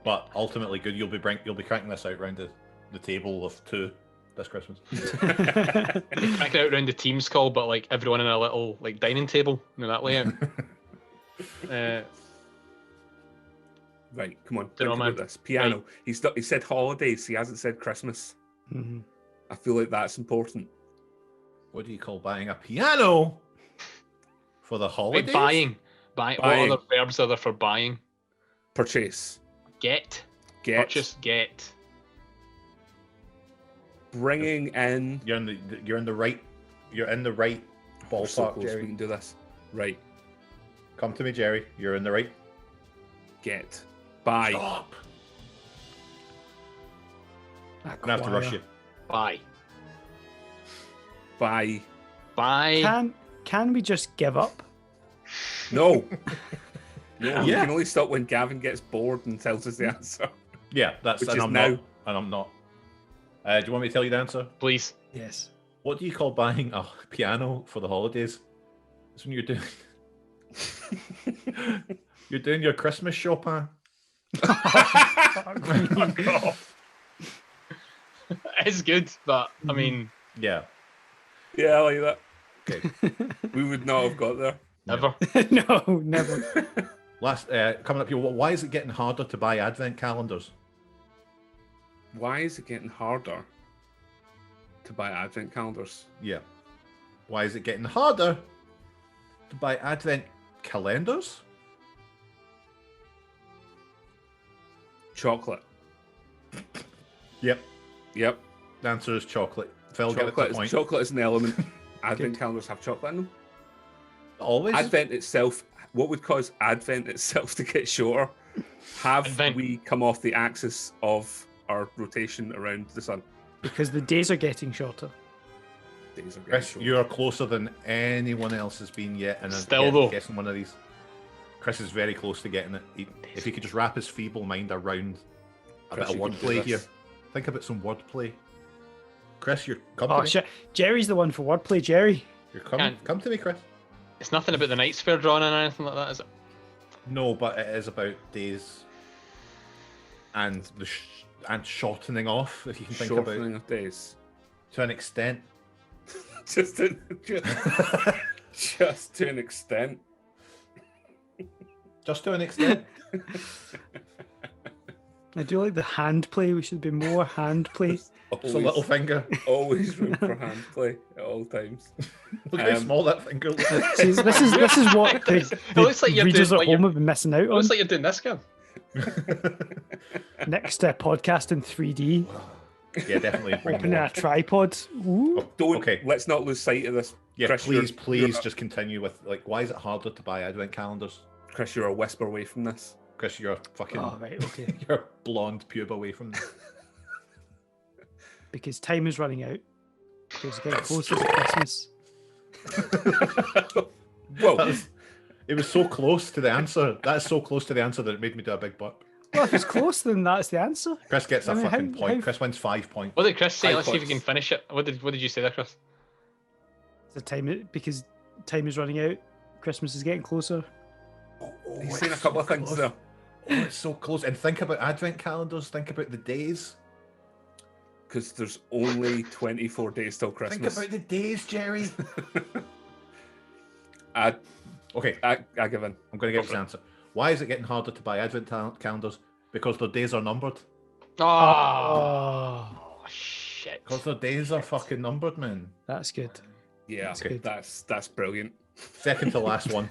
but ultimately good. You'll be cracking this out round the table of two this Christmas. Crack it out around the Teams call, but like everyone in a little like dining table, you know, that layout. Right, come on. Don't Think know, about man. this. Piano. He said holidays. He hasn't said Christmas. Mhm. I feel like that's important. What do you call buying a piano for the Wait, holidays? buying. Buying. What other verbs are there for buying? Purchase. Get. Get. Purchase. Get. Bringing in. You're in the right We're so ballpark, close, Jerry. we can do this. Right. Come to me, Jerry. You're in the right. Get. Buy. Stop. I'm gonna have to rush you. Buy. Buy. Buy. Can we just give up? No. No, we Yeah. can only stop when Gavin gets bored and tells us the answer. Yeah, that's Which and is I'm now. not. And I'm not. Do you want me to tell you the answer? Please. Yes. What do you call buying a piano for the holidays? It's when you're doing you're doing your Christmas shopping. It's good, but I mean, Yeah. Yeah, I like that. Okay. We would not have got there. never. No, never. Last coming up here. Why is it getting harder to buy advent calendars? Why is it getting harder to buy advent calendars? Yeah. Why is it getting harder to buy advent calendars? Chocolate. Yep. Yep. The answer is chocolate. Phil, get it to the point. Chocolate is an element. Advent calendars have chocolate in them. Always. Advent itself, what would cause Advent itself to get shorter? Have Advent. we come off the axis of our rotation around the sun? Because the days are getting shorter. Days are getting Chris, shorter. you are closer than anyone else has been yet. And Still, though. guessing one of these. Chris is very close to getting it. If he could just wrap his feeble mind around a Chris, bit of you can do wordplay this. here. Think about some wordplay. Chris, you're come to Oh me. shit! Jerry's the one for wordplay. Jerry. You're coming. Come to me, Chris. It's nothing about the Knight's Fair drawing or anything like that, is it? No, but it is about days and and shortening off. If you can think Shortening about of days. to an extent. just to an extent. Just to an extent. I do like the hand play. We should be more hand play. It's a little finger. Always room for hand play at all times. Look how small that finger looks. See, this is what the looks like you're readers doing- at like home have been missing out It on. looks like you're doing this, Gav. Next podcast in 3D. Yeah, definitely. bring Opening more. a tripod. Ooh. Don't. Okay. Let's not lose sight of this. Yeah, Chris, please just continue with why is it harder to buy advent calendars? Chris, you're a whisper away from this. Chris, you're fucking Oh, right, okay. you're a blonde pube away from this. Because time is running out. Because it's getting closer to Christmas. Whoa. It was so close to the answer. That's so close to the answer that it made me do a big burp. Well, if it's close, then that's the answer. Chris gets a I mean, fucking how- point. how- Chris wins 5 points. What did Chris say? High Let's see if we points. can finish it. What did you say there, Chris? The time because time is running out. Christmas is getting closer. He's saying a couple of things there. Oh, it's so close. And think about advent calendars. Think about the days. Because there's only 24 days till Think Christmas. about the days, Jerry. I Okay, give in. I'm going to give this answer. Why is it getting harder to buy advent calendars? Because their days are numbered. Oh, Oh, shit. Because their days are fucking numbered, man. that's good. Yeah, good. that's brilliant. Second to last one.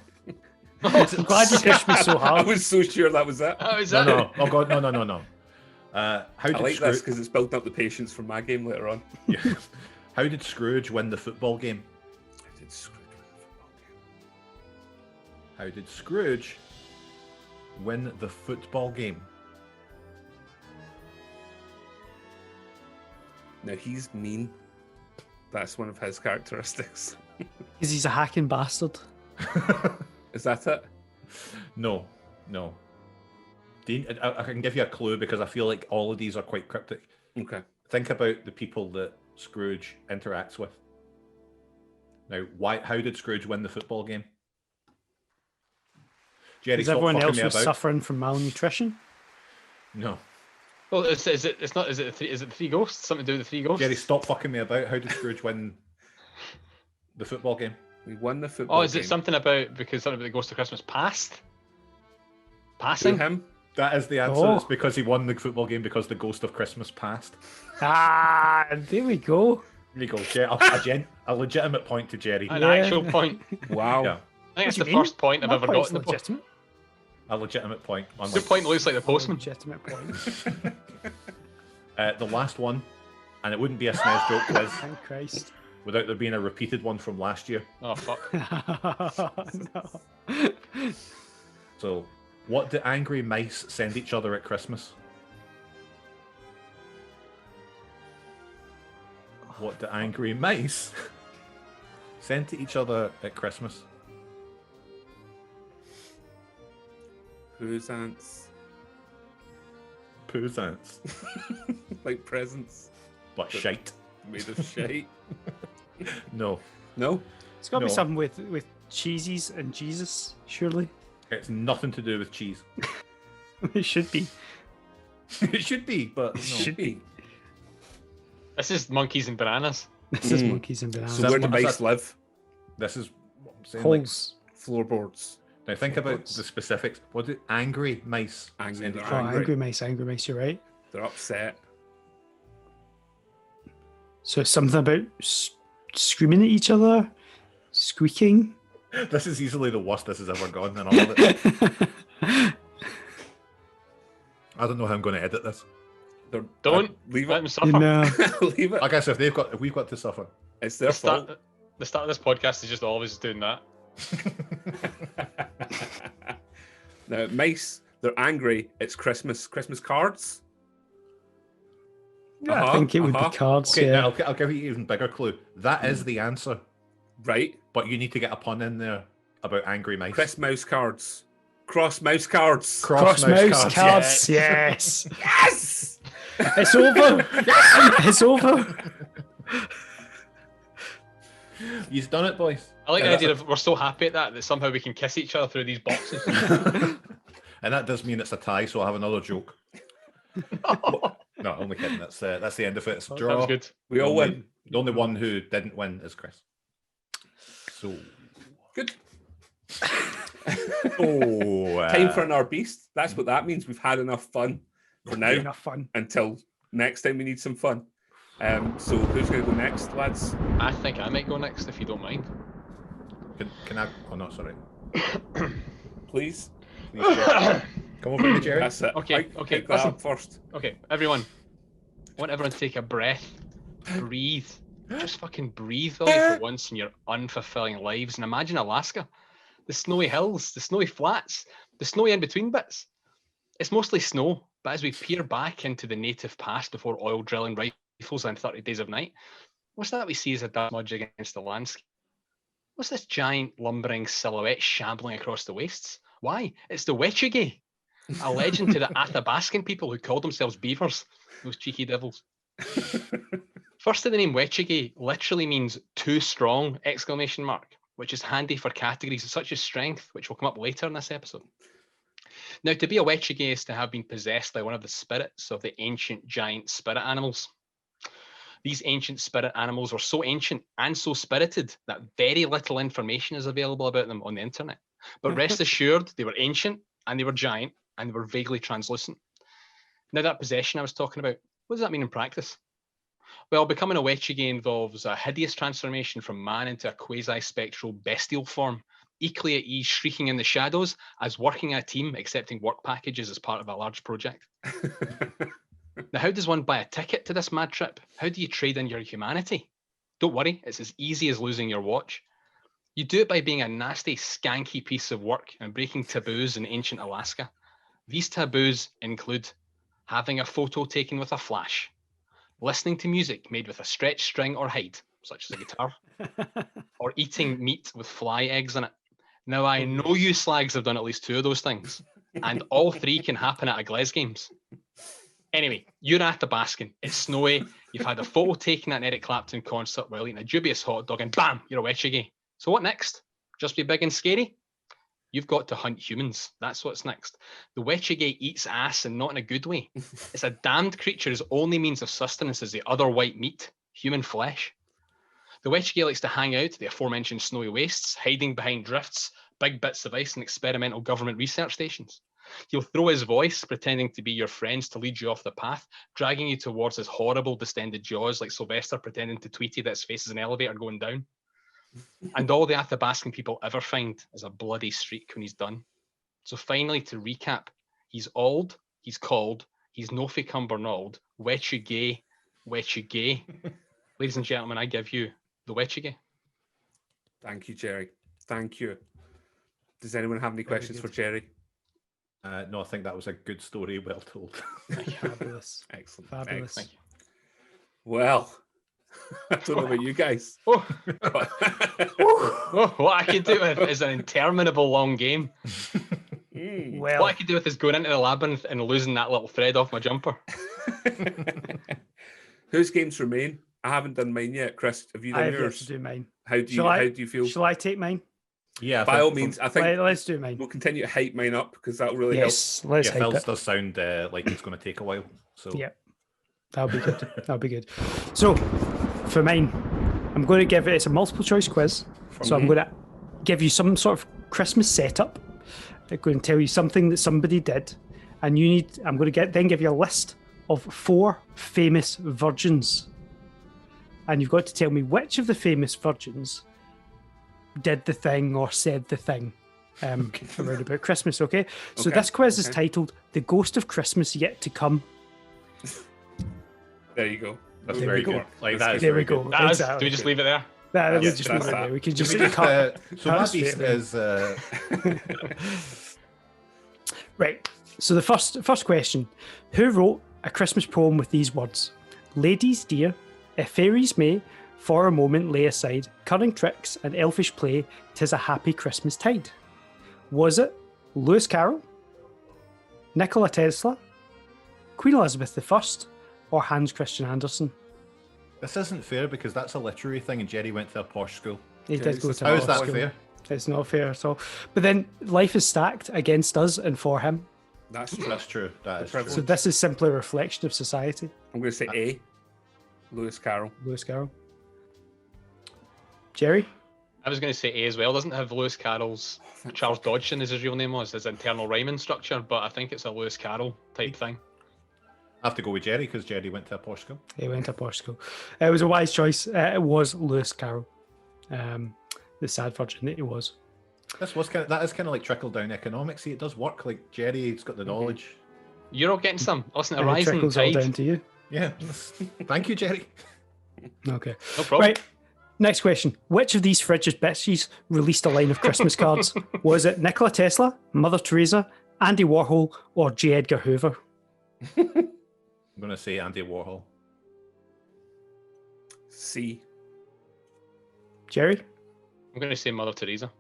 I'm glad you pushed me so I hard. was so sure that was it. How is No, that? no. Oh god, no. I like this because it's building up the patience for my game later on. Yeah. How did Scrooge win the football game? How did Scrooge win the football game? Now he's mean. That's one of his characteristics. Because he's a hacking bastard. Is that it? No. Dean, I can give you a clue because I feel like all of these are quite cryptic. Okay. Think about the people that Scrooge interacts with. Now, how did Scrooge win the football game? Jerry, Because everyone stop else fucking me was about. suffering from malnutrition. No. Well, is it the three ghosts? Something to do with the three ghosts? Jerry, stop fucking me about. How did Scrooge win the football game? We won the football game. Oh, is it something about the Ghost of Christmas past? To Passing? him? That is the answer. Oh. It's because he won the football game because the Ghost of Christmas passed. Ah, there we go. There you go. A legitimate point to Jerry. An Yeah. actual point. Wow. Yeah, I think it's What do the you mean? first point I've My ever point's gotten in the book. legitimate. a legitimate point. Your point looks like the postman. Legitimate point. The last one, and it wouldn't be a SNES joke quiz Thank Christ. without there being a repeated one from last year. Oh, fuck. No. So, what do angry mice send each other at Christmas? What do angry mice send to each other at Christmas? Whose ants? Pooh's ants, Like presents but shite. made of shite. No, No? It's got to No. be something with cheesies and Jesus, surely. it's nothing to do with cheese. It should be. It should be, but no. Should be. This is monkeys and bananas. This is monkeys and bananas. So where do what is mice that? live? This is what I'm saying. Like, Holes. Floorboards. now think about Floorboards. the specifics. What do angry mice Angry send each mice. Oh, other? angry mice, you're right. They're upset. So it's something about screaming at each other, squeaking. This is easily the worst this has ever gone in all of it. I don't know how I'm going to edit this. They're, Don't leave let it. them suffer. No. Leave it. I guess if we've got to suffer. It's their fault. The start of this podcast is just always doing that. Now, mice, they're angry. It's Christmas. Christmas cards. I think it would be cards. Okay, Yeah. now I'll give you an even bigger clue. That is the answer, Right. but you need to get a pun in there about angry mice. Cross mouse cards. Cross mouse cards. Cross mouse cards. yeah. Yes. Yes! It's over. It's over. You've done it, boys. I like Yeah, the that's idea of we're so happy at that somehow we can kiss each other through these boxes. And that does mean it's a tie, so I'll have another joke. No, only kidding. That's the end of it. It's a That draw. was good. We all win. The only one who didn't win is Chris. So, Good. time Time for another beast. That's what that means. We've had enough fun for now Enough fun. until next time we need some fun. So who's going to go next, lads? I think I might go next if you don't mind. Can I? Oh no, sorry. Please. Please, Jerry. Come over here, Jerry. That's it. Okay, okay, Pick that listen. up first. Okay, everyone. I want everyone to take a breath. Breathe. Just fucking breathe for once in your unfulfilling lives. And imagine Alaska. The snowy hills, the snowy flats, the snowy in-between bits. It's mostly snow, but as we peer back into the native past before oil drilling rifles and 30 Days of Night, what's that we see as a dark smudge against the landscape? What's this giant lumbering silhouette shambling across the wastes? Why? It's the Wetchigay, a legend to the Athabascan people who called themselves beavers, those cheeky devils. Firstly, the name Wetchigay literally means too strong, ! Which is handy for categories such as strength, which will come up later in this episode. Now, to be a Wetchigay is to have been possessed by one of the spirits of the ancient giant spirit animals. These ancient spirit animals are so ancient and so spirited that very little information is available about them on the internet. But rest assured, they were ancient and they were giant and they were vaguely translucent. Now, that possession I was talking about, what does that mean in practice? Well, becoming a Wetchigay involves a hideous transformation from man into a quasi-spectral bestial form, equally at ease shrieking in the shadows as working in a team accepting work packages as part of a large project. Now, how does one buy a ticket to this mad trip? How do you trade in your humanity? Don't worry, it's as easy as losing your watch. You do it by being a nasty, skanky piece of work and breaking taboos in ancient Alaska. These taboos include having a photo taken with a flash, listening to music made with a stretched string or hide, such as a guitar, or eating meat with fly eggs in it. Now, I know you slags have done at least 2 of those things, and all 3 can happen at a Gles Games. Anyway, you're at the Baskin. It's snowy. You've had a photo taken at an Eric Clapton concert while eating a dubious hot dog, and bam, you're a Wetchigay. So what next? Just be big and scary? You've got to hunt humans. That's what's next. The Wetchigay eats ass, and not in a good way. It's a damned creature whose only means of sustenance is the other white meat, human flesh. The Wetchigay likes to hang out at the aforementioned snowy wastes, hiding behind drifts, big bits of ice, and experimental government research stations. He'll throw his voice, pretending to be your friends to lead you off the path, dragging you towards his horrible distended jaws like Sylvester pretending to Tweety that his face is an elevator going down. And all the Athabascan people ever find is a bloody streak when he's done. So finally, to recap, he's old, he's called, he's no fi Cumbernauld, Wetchigay, Wetchigay. Ladies and gentlemen, I give you the Wetchigay. Thank you, Jerry. Thank you. Does anyone have any questions for Jerry? No, I think that was a good story, well told. Fabulous. Excellent. Fabulous. Thank you. Well, I don't know about you guys. What I could do with is an interminable long game. Well, What I could do with is going into the labyrinth and losing that little thread off my jumper. Whose games remain? I haven't done mine yet. Chris, have you I done have yet yours? to do mine. How do you feel? Shall I take mine? Yeah, By all means, I think Let's do mine. we'll continue to hype mine up because that'll really help. Yes, let's yeah, hype Phil's it. does sound like it's going to take a while. So Yeah, that'll be good. That'll be good. So, for mine, I'm going to give it. It's a multiple choice quiz. So I'm going to give you some sort of Christmas setup. I'm going to tell you something that somebody did, and you need. I'm going to then give you a list of 4 famous virgins, and you've got to tell me which of the famous virgins did the thing or said the thing around about Christmas. Okay, so this quiz is titled "The Ghost of Christmas Yet to Come." There you go. that's There very we go. good. Like that is There very we go. good. Do we Exactly. just leave it there? That Yeah, we just that's leave it that. there. We can Just just cut. so my straight beast away. is Right. So the first question: who wrote a Christmas poem with these words? Ladies dear, if fairies may for a moment lay aside cunning tricks and elfish play, 'tis a happy Christmas tide. Was it Lewis Carroll, Nikola Tesla, Queen Elizabeth I, or Hans Christian Andersen? this isn't fair because that's a literary thing, and Jerry went to a posh school. He did it's go a to How is law that school. fair? It's not fair at all. But then life is stacked against us and for him. That's true. That's true. That is privilege. So true. this is simply a reflection of society. I'm going to say A. Lewis Carroll. Lewis Carroll. Jerry? I was going to say A as well. Doesn't have Lewis Carroll's Charles Dodgson as his real name was, his internal rhyming structure, but I think it's a Lewis Carroll type thing. I have to go with Jerry because Jerry went to a posh school. He went to posh school. It was a wise choice. It was Lewis Carroll. The sad virgin that he was. That is kind of like trickle down economics. See, it does work. Like Jerry's got the knowledge. You're all getting some. Listen to And it Rising trickles all Tide. down to you. Yeah. Thank you, Jerry. Okay. No problem. Right. Next question. Which of these frigid bitches released a line of Christmas cards? Was it Nikola Tesla, Mother Teresa, Andy Warhol, or J. Edgar Hoover? I'm going to say Andy Warhol. C. Jerry? I'm going to say Mother Teresa.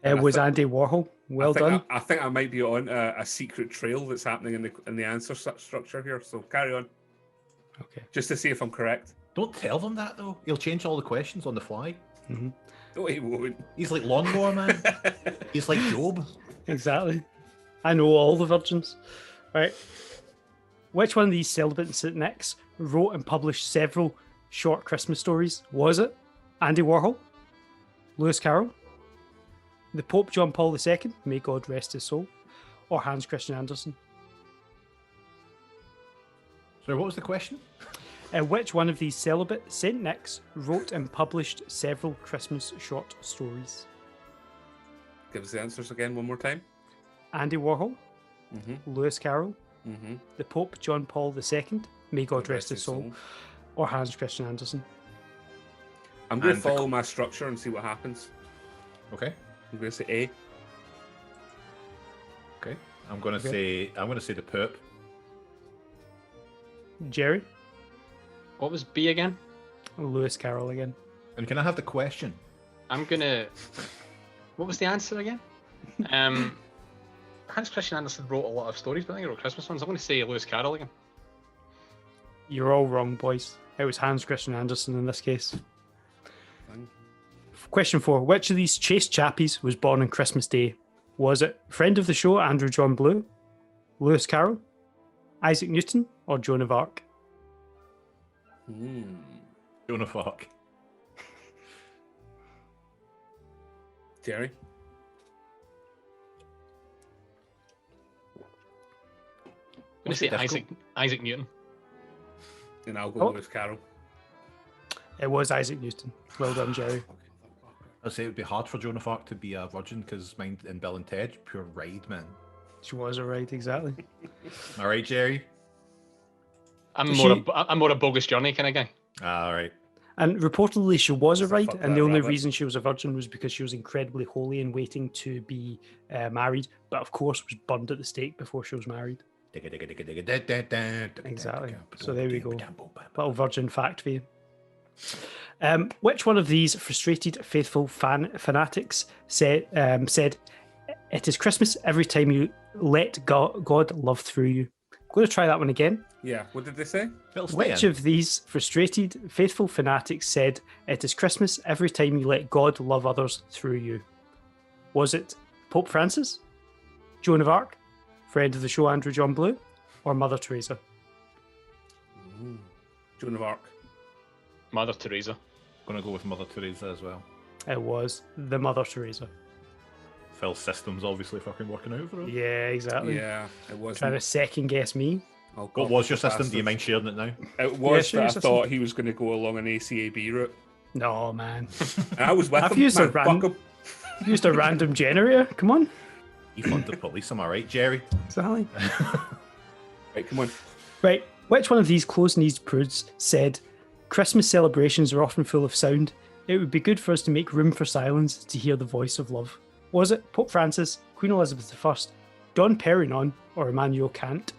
It was Andy Warhol. Well done. I think I might be on a secret trail that's happening in the answer structure here. So carry on, Okay. just to see if I'm correct. Don't tell them that though. He'll change all the questions on the fly. No, he won't. He's like Lawnmower Man. He's like Job. Exactly. I know all the virgins. Right. Which one of these celibate St. Nick's wrote and published several short Christmas stories? Was it Andy Warhol, Lewis Carroll, the Pope John Paul II, may God rest his soul, or Hans Christian Andersen? So what was the question? Which one of these celibate St. Nick's wrote and published several Christmas short stories? Give us the answers again one more time. Andy Warhol, Mm-hmm. Lewis Carroll, Mm-hmm. the Pope John Paul II, may God rest his soul, or Hans Christian Andersen? I'm going to And the follow my structure and see what happens. Okay. I'm going to say A. Okay. I'm going to say the Pope. Jerry? What was B again? Lewis Carroll again. And can I have the question? I'm gonna. What was the answer again? Hans Christian Andersen wrote a lot of stories, but I think he wrote Christmas ones. I'm going to say Lewis Carroll again. You're all wrong, boys. It was Hans Christian Andersen in this case. Question 4. Which of these chaste chappies was born on Christmas Day? Was it friend of the show Andrew John Blue, Lewis Carroll, Isaac Newton, or Joan of Arc? Joan of Arc. Jerry? I'm going to say Isaac Newton. And I'll go Oh. Lewis Carroll. It was Isaac Newton. Well done, Jerry. I'd say it would be hard for Joan of Arc to be a virgin because mine in Bill and Ted, pure ride, man. She was alright, exactly. All right, Jerry. I'm She- more a bogus journey kind of guy. All right. And reportedly, she was a So right, fuck and that the only rabbit. reason she was a virgin was because she was incredibly holy and waiting to be married, but of course was burned at the stake before she was married. Exactly. So there we go. Little virgin fact for you. Which one of these frustrated faithful fanatics said, "It is Christmas every time you let God love through you"? I'm going to try that one again. Yeah, what did they say? Which of these frustrated faithful fanatics said, "It is Christmas every time you let God love others through you"? Was it Pope Francis, Joan of Arc, friend of the show Andrew John Blue, or Mother Teresa? Joan of Arc. Mother Teresa. Going to go with Mother Teresa as well. It was the Mother Teresa. Phil's system's obviously fucking working out for him. Yeah, exactly. Yeah, it was. Trying to second guess me. Oh, What was your system? Do you mind sharing it now? It was share that I your system. thought he was going to go along an ACAB route. No, man. And I was with I've him. used a man, fuck him. Used a random generator. Come on. You fund the police, am I right, Jerry? Exactly. Right, come on. Right. Which one of these close-kneed prudes said, "Christmas celebrations are often full of sound. It would be good for us to make room for silence to hear the voice of love"? Was it Pope Francis, Queen Elizabeth I, Don Perignon, or Immanuel Kant?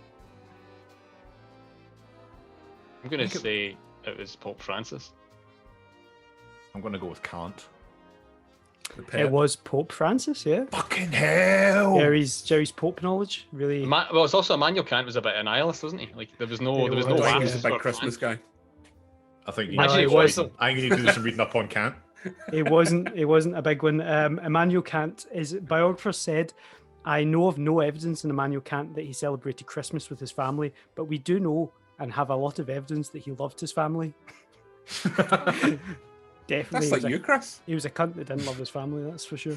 I'm going to say it was Pope Francis. I'm going to go with Kant. The pep. It was Pope Francis, yeah. Fucking hell! Jerry's Pope knowledge, really. Well, it's also Immanuel Kant was a bit of a nihilist, wasn't he? Like there was no He no was. I thought he wax was a for big Christmas guy. I think you No, need it to wasn't. I need to do some reading up on Kant. It wasn't a big one. Immanuel Kant, his biographers said, "I know of no evidence in Immanuel Kant that he celebrated Christmas with his family, but we do know and have a lot of evidence that he loved his family." Definitely. That's like you, Chris. He was a cunt that didn't love his family, that's for sure.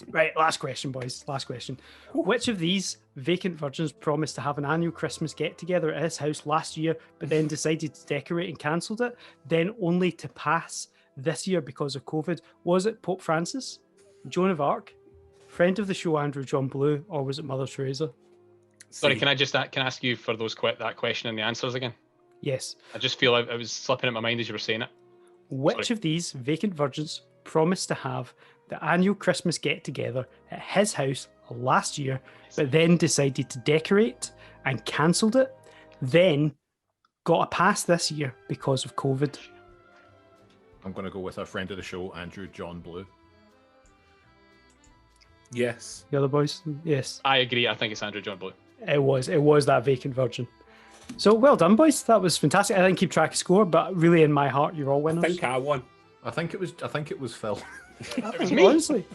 Right, last question, boys. Last question. Which of these vacant virgins promised to have an annual Christmas get-together at his house last year, but then decided to decorate and cancelled it, then only to pass this year because of COVID? Was it Pope Francis, Joan of Arc, friend of the show Andrew John Blue, or was it Mother Teresa? Sorry, can I ask you for that question and the answers again? Yes. I just feel it was slipping in my mind as you were saying it. Which Sorry. of these vacant virgins promised to have the annual Christmas get-together at his house last year, but then decided to decorate and cancelled it, then got a pass this year because of COVID? I'm going to go with our friend of the show, Andrew John Blue. Yes. The other boys? Yes, I agree. I think it's Andrew John Blue. it was that vacant virgin. So well done, boys. That was fantastic. I didn't keep track of score, but really in my heart, you're all I winners. think I won. I think it was Phil. It was me. Honestly,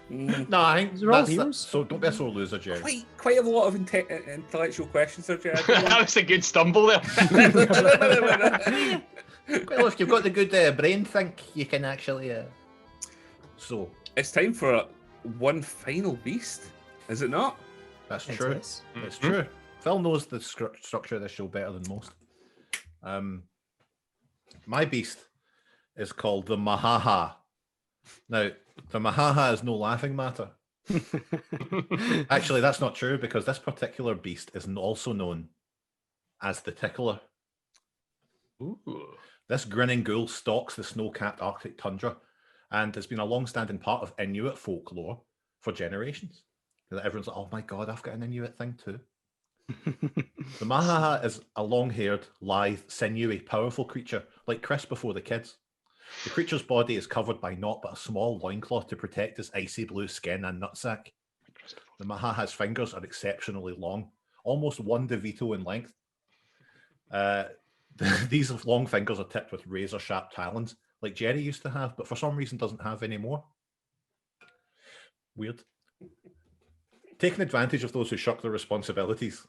No, I think They're all that's that. heroes. So don't be a sore loser, Jerry. Quite a lot of intellectual questions there, Jared. That was a good stumble there. Well, if you've got the good brain think, you can actually. So It's time for one final beast, is it not? that's It true. is. It's true. Phil knows the structure of this show better than most. My beast is called the Mahaha. Now, the Mahaha is no laughing matter. Actually, that's not true because this particular beast is also known as the Tickler. Ooh. This grinning ghoul stalks the snow-capped Arctic tundra and has been a long-standing part of Inuit folklore for generations. Everyone's like, oh my God, I've got an Inuit thing too. The Mahaha is a long-haired, lithe, sinewy, powerful creature like Chris before the kids. The creature's body is covered by naught but a small loincloth to protect its icy blue skin and nutsack. The Mahaha's fingers are exceptionally long, almost 1 DeVito in length. These long fingers are tipped with razor-sharp talons, like Jerry used to have, but for some reason doesn't have anymore. Weird. Taking advantage of those who shirk their responsibilities,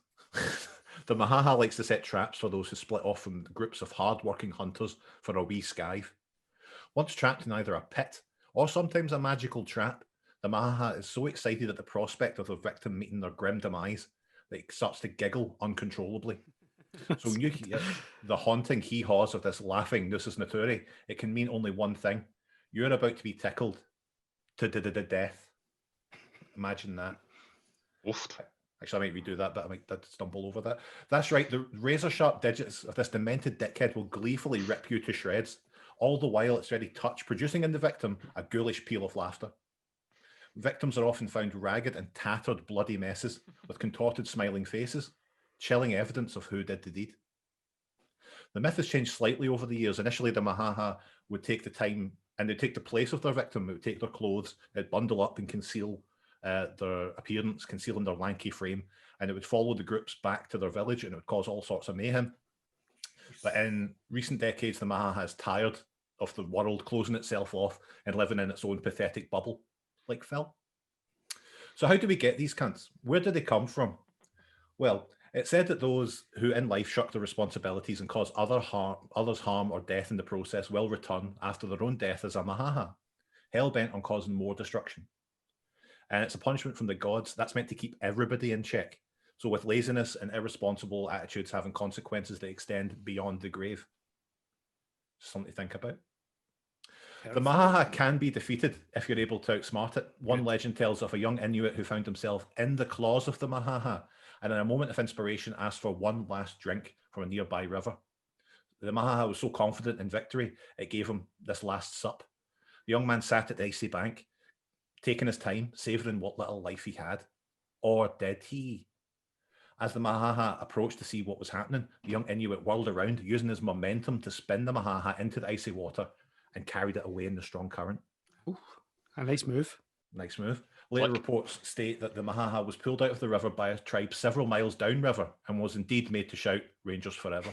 the Mahaha likes to set traps for those who split off from groups of hard-working hunters for a wee skive. Once trapped in either a pit or sometimes a magical trap, the Mahaha is so excited at the prospect of the victim meeting their grim demise that it starts to giggle uncontrollably. So when you hear the haunting hee-haws of this laughing Nusus Naturi, it can mean only one thing. You're about to be tickled to death. Imagine that. Oof. Actually, I might redo that, but I might stumble over that. That's right. The razor-sharp digits of this demented dickhead will gleefully rip you to shreds, all the while its ready touch, producing in the victim a ghoulish peal of laughter. Victims are often found ragged and tattered bloody messes with contorted smiling faces, chilling evidence of who did the deed. The myth has changed slightly over the years. Initially, the Mahaha would take the time and they'd take the place of their victim. It would take their clothes, it'd bundle up and conceal their appearance, concealing their lanky frame, and it would follow the groups back to their village and it would cause all sorts of mayhem. But in recent decades, the Mahaha is tired of the world closing itself off and living in its own pathetic bubble, like Phil. So how do we get these cunts? Where do they come from? Well, it's said that those who in life shirk their responsibilities and cause others harm or death in the process will return after their own death as a Mahaha, hell-bent on causing more destruction. And it's a punishment from the gods that's meant to keep everybody in check. So with laziness and irresponsible attitudes having consequences that extend beyond the grave. Something to think about. The Mahaha can be defeated if you're able to outsmart it. One legend tells of a young Inuit who found himself in the claws of the Mahaha and in a moment of inspiration asked for one last drink from a nearby river. The Mahaha was so confident in victory, it gave him this last sup. The young man sat at the icy bank, taking his time, savouring what little life he had. Or did he? As the Mahaha approached to see what was happening, the young Inuit whirled around, using his momentum to spin the Mahaha into the icy water and carried it away in the strong current. Ooh, a nice move. Nice move. Later reports state that the Mahaha was pulled out of the river by a tribe several miles downriver and was indeed made to shout, "Rangers forever."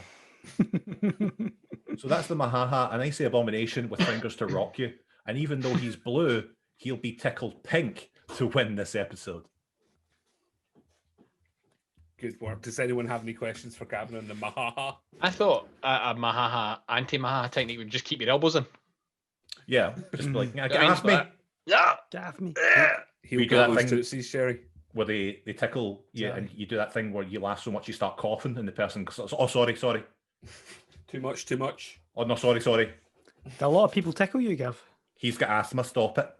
So that's the Mahaha, an icy abomination with fingers to rock you. And even though he's blue, he'll be tickled pink to win this episode. Good work. Does anyone have any questions for Gavin on the Mahaha? I thought a Mahaha, anti-Mahaha technique would just keep your elbows in. Yeah, just like, gaff me. Yeah. Gaff me. He'll get those tootsies, Sherry. Where they tickle you and you do that thing where you laugh so much you start coughing and the person goes, oh, sorry. Too much. Oh, no, sorry. Do a lot of people tickle you, Gav? He's got asthma, stop it.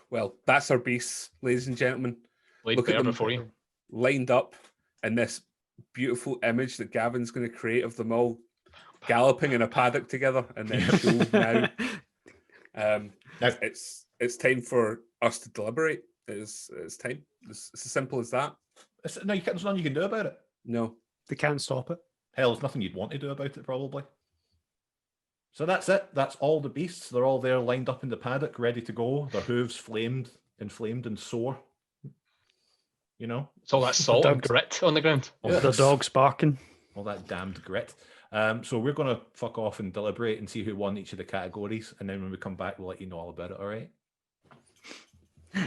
Well, that's our beasts, ladies and gentlemen. Look at them before you. Lined up in this beautiful image that Gavin's going to create of them all galloping in a paddock together and then show now. It's time for us to deliberate. It's time. It's as simple as that. There's nothing you can do about it. No. They can't stop it. Hell, there's nothing you'd want to do about it, probably. So that's it. That's all the beasts. They're all there lined up in the paddock, ready to go. Their hooves inflamed and sore. You know? It's all that salt and grit on the ground. The dog's barking. All that damned grit. So we're going to fuck off and deliberate and see who won each of the categories. And then when we come back, we'll let you know all about it, all right?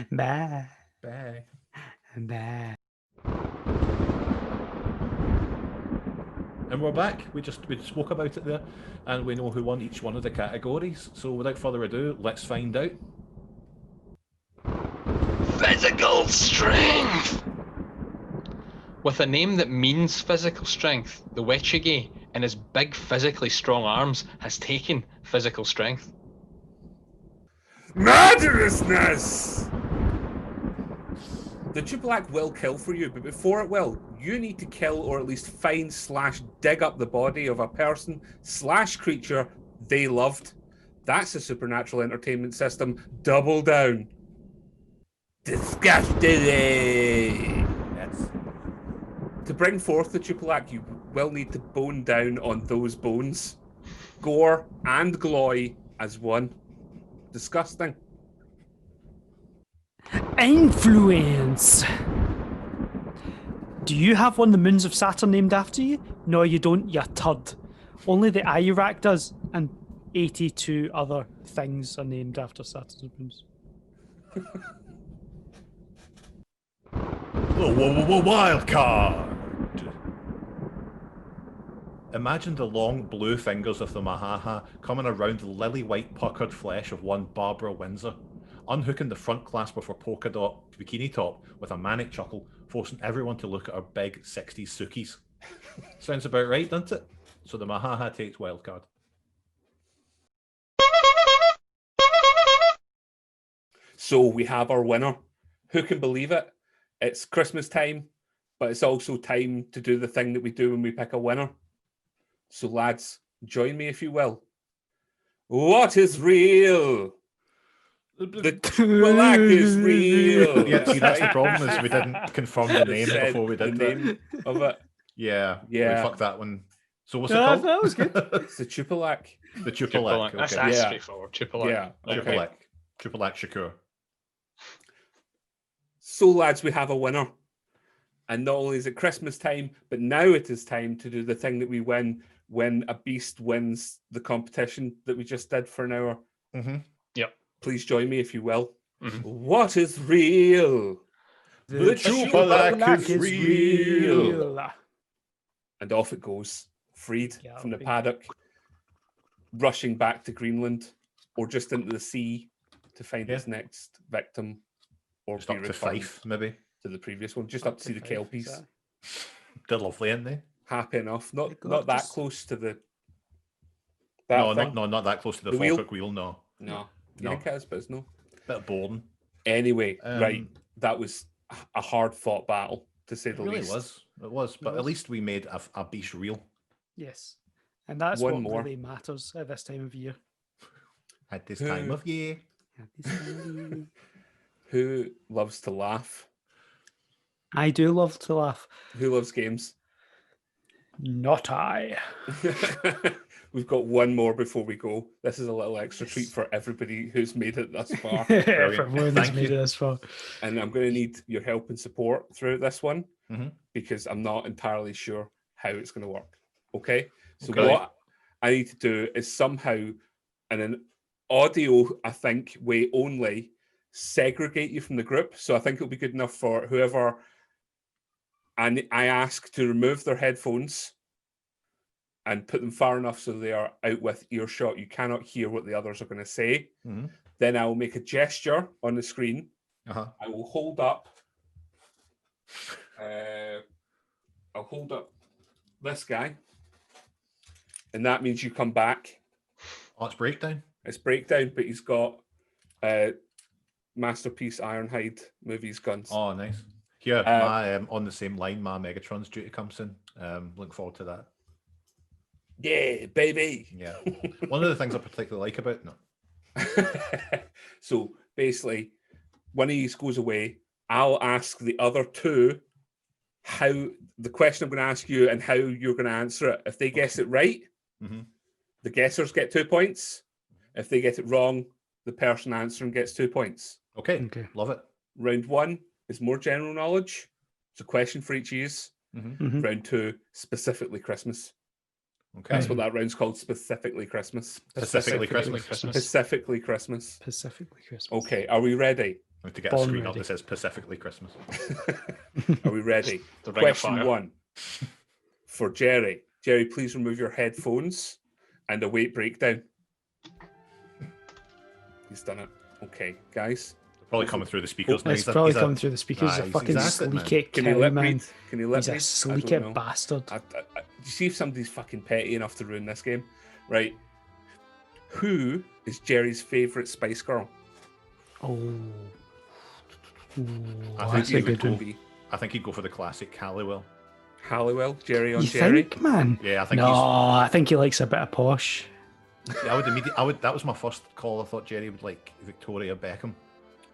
Bye. Bye. Bye. And we're back. We spoke about it there, and we know who won each one of the categories. So without further ado, let's find out. Physical strength! With a name that means physical strength, the Wechige, in his big physically strong arms, has taken physical strength. Murderousness! The Tupelac will kill for you, but before it will, you need to kill or at least find / dig up the body of a person / creature they loved. That's a supernatural entertainment system. Double down. Disgusting! Yes. To bring forth the Tupelac, you will need to bone down on those bones. Gore and gloy as one. Disgusting. Influence. Do you have one of the moons of Saturn named after you? No, you don't, you turd. Only the Iraq does, and 82 other things are named after Saturn's moons. Wild card. Imagine the long blue fingers of the Mahaha coming around the lily-white puckered flesh of one Barbara Windsor, unhooking the front clasp of her polka dot bikini top with a manic chuckle, forcing everyone to look at her big 60s Sukis. Sounds about right, doesn't it? So the Mahaha takes wildcard. So we have our winner. Who can believe it? It's Christmas time, but it's also time to do the thing that we do when we pick a winner. So lads, join me if you will. What is real? The Tupelac is real. Yeah, see, that's the problem is we didn't confirm the name before we did the that. name of it. Yeah, Yeah. we fucked that one. So what's it called? That was good. It's the Tupelac. The Tupelac. That's Okay. Yeah. straightforward. Tupelac. Yeah. Okay. Tupelac. Tupelac Shakur. So lads, we have a winner. And not only is it Christmas time, but now it is time to do the thing that we win when a beast wins the competition that we just did for an hour. Mm-hmm. Yep. Please join me if you will. Mhm. What is real? The Tupelac is real. And off it goes, freed Yeah, from the okay. paddock, rushing back to Greenland or just into the sea to find its next victim or Just be up to returned Fife, maybe. to the previous one, just up to see the Kelpies. They're lovely, aren't they? Happy enough. Not They're that gorgeous. close to the No, thing. not that close to the The wheel? Falkirk wheel, no. No. You No. think it is, but it's no. Bit of boredom. Anyway, right. Um, That was a hard fought battle, to say It the really least. was. It was. But at least we made a beast real. Yes. And that's One what more. really matters at this time of year. At this time of year. Who loves to laugh? I do love to laugh. Who loves games? Not I. We've got one more before we go. This is a little extra treat for everybody who's made it thus far. Everyone has Thank made you. it this far. And I'm going to need your help and support throughout this one Mhm. because I'm not entirely sure how it's going to work. Okay? So Okay. what I need to do is somehow, in an audio, I think, way only, segregate you from the group. So I think it'll be good enough for whoever I ask to remove their headphones and put them far enough so they are out with earshot. You cannot hear what the others are going to say. Mhm. Then I will make a gesture on the screen. Uh-huh. I will hold up. I'll hold up this guy, and that means you come back. Oh, it's breakdown. It's breakdown, but he's got Masterpiece Ironhide movies guns. Oh, nice. Here, my on the same line, my Megatron's due to come soon. Look forward to that. Yeah, baby. Yeah. One of the things I particularly like about So basically, one of these goes away. I'll ask the other two how the question I'm going to ask you and how you're going to answer it. If they guess it right, Mhm. the guessers get 2 points. If they get it wrong, the person answering gets 2 points. Okay. Okay. Love it. Round one is more general knowledge. It's a question for each of you. Mhm. Round two, specifically Christmas. Okay. That's what that round's called, specifically Christmas. Specifically Christmas. Specifically Christmas. Specifically Christmas. Okay, are we ready? I have to get Born a screen up ready. that says Pacifically Christmas. Are we ready? The Ring of Question Fire. one for Jerry. Jerry, please remove your headphones and await breakdown. He's done it. Okay, guys. Probably coming through the speakers now. It's probably coming through the speakers. Aye, a he's fucking exactly, man. sleek it Can you cow, let man. me? Can you let He's me? a sleek don't it know. bastard. You see if somebody's fucking petty enough to ruin this game, right? Who is Jerry's favorite Spice Girl? Oh. I think That's he a would good one. Be I think he'd go for the classic Halliwell. Halliwell, Jerry on You Jerry. think, man? Yeah, I think No, he's. I think he likes a bit of posh. Yeah, I would immediately. That was my first call. I thought Jerry would like Victoria Beckham.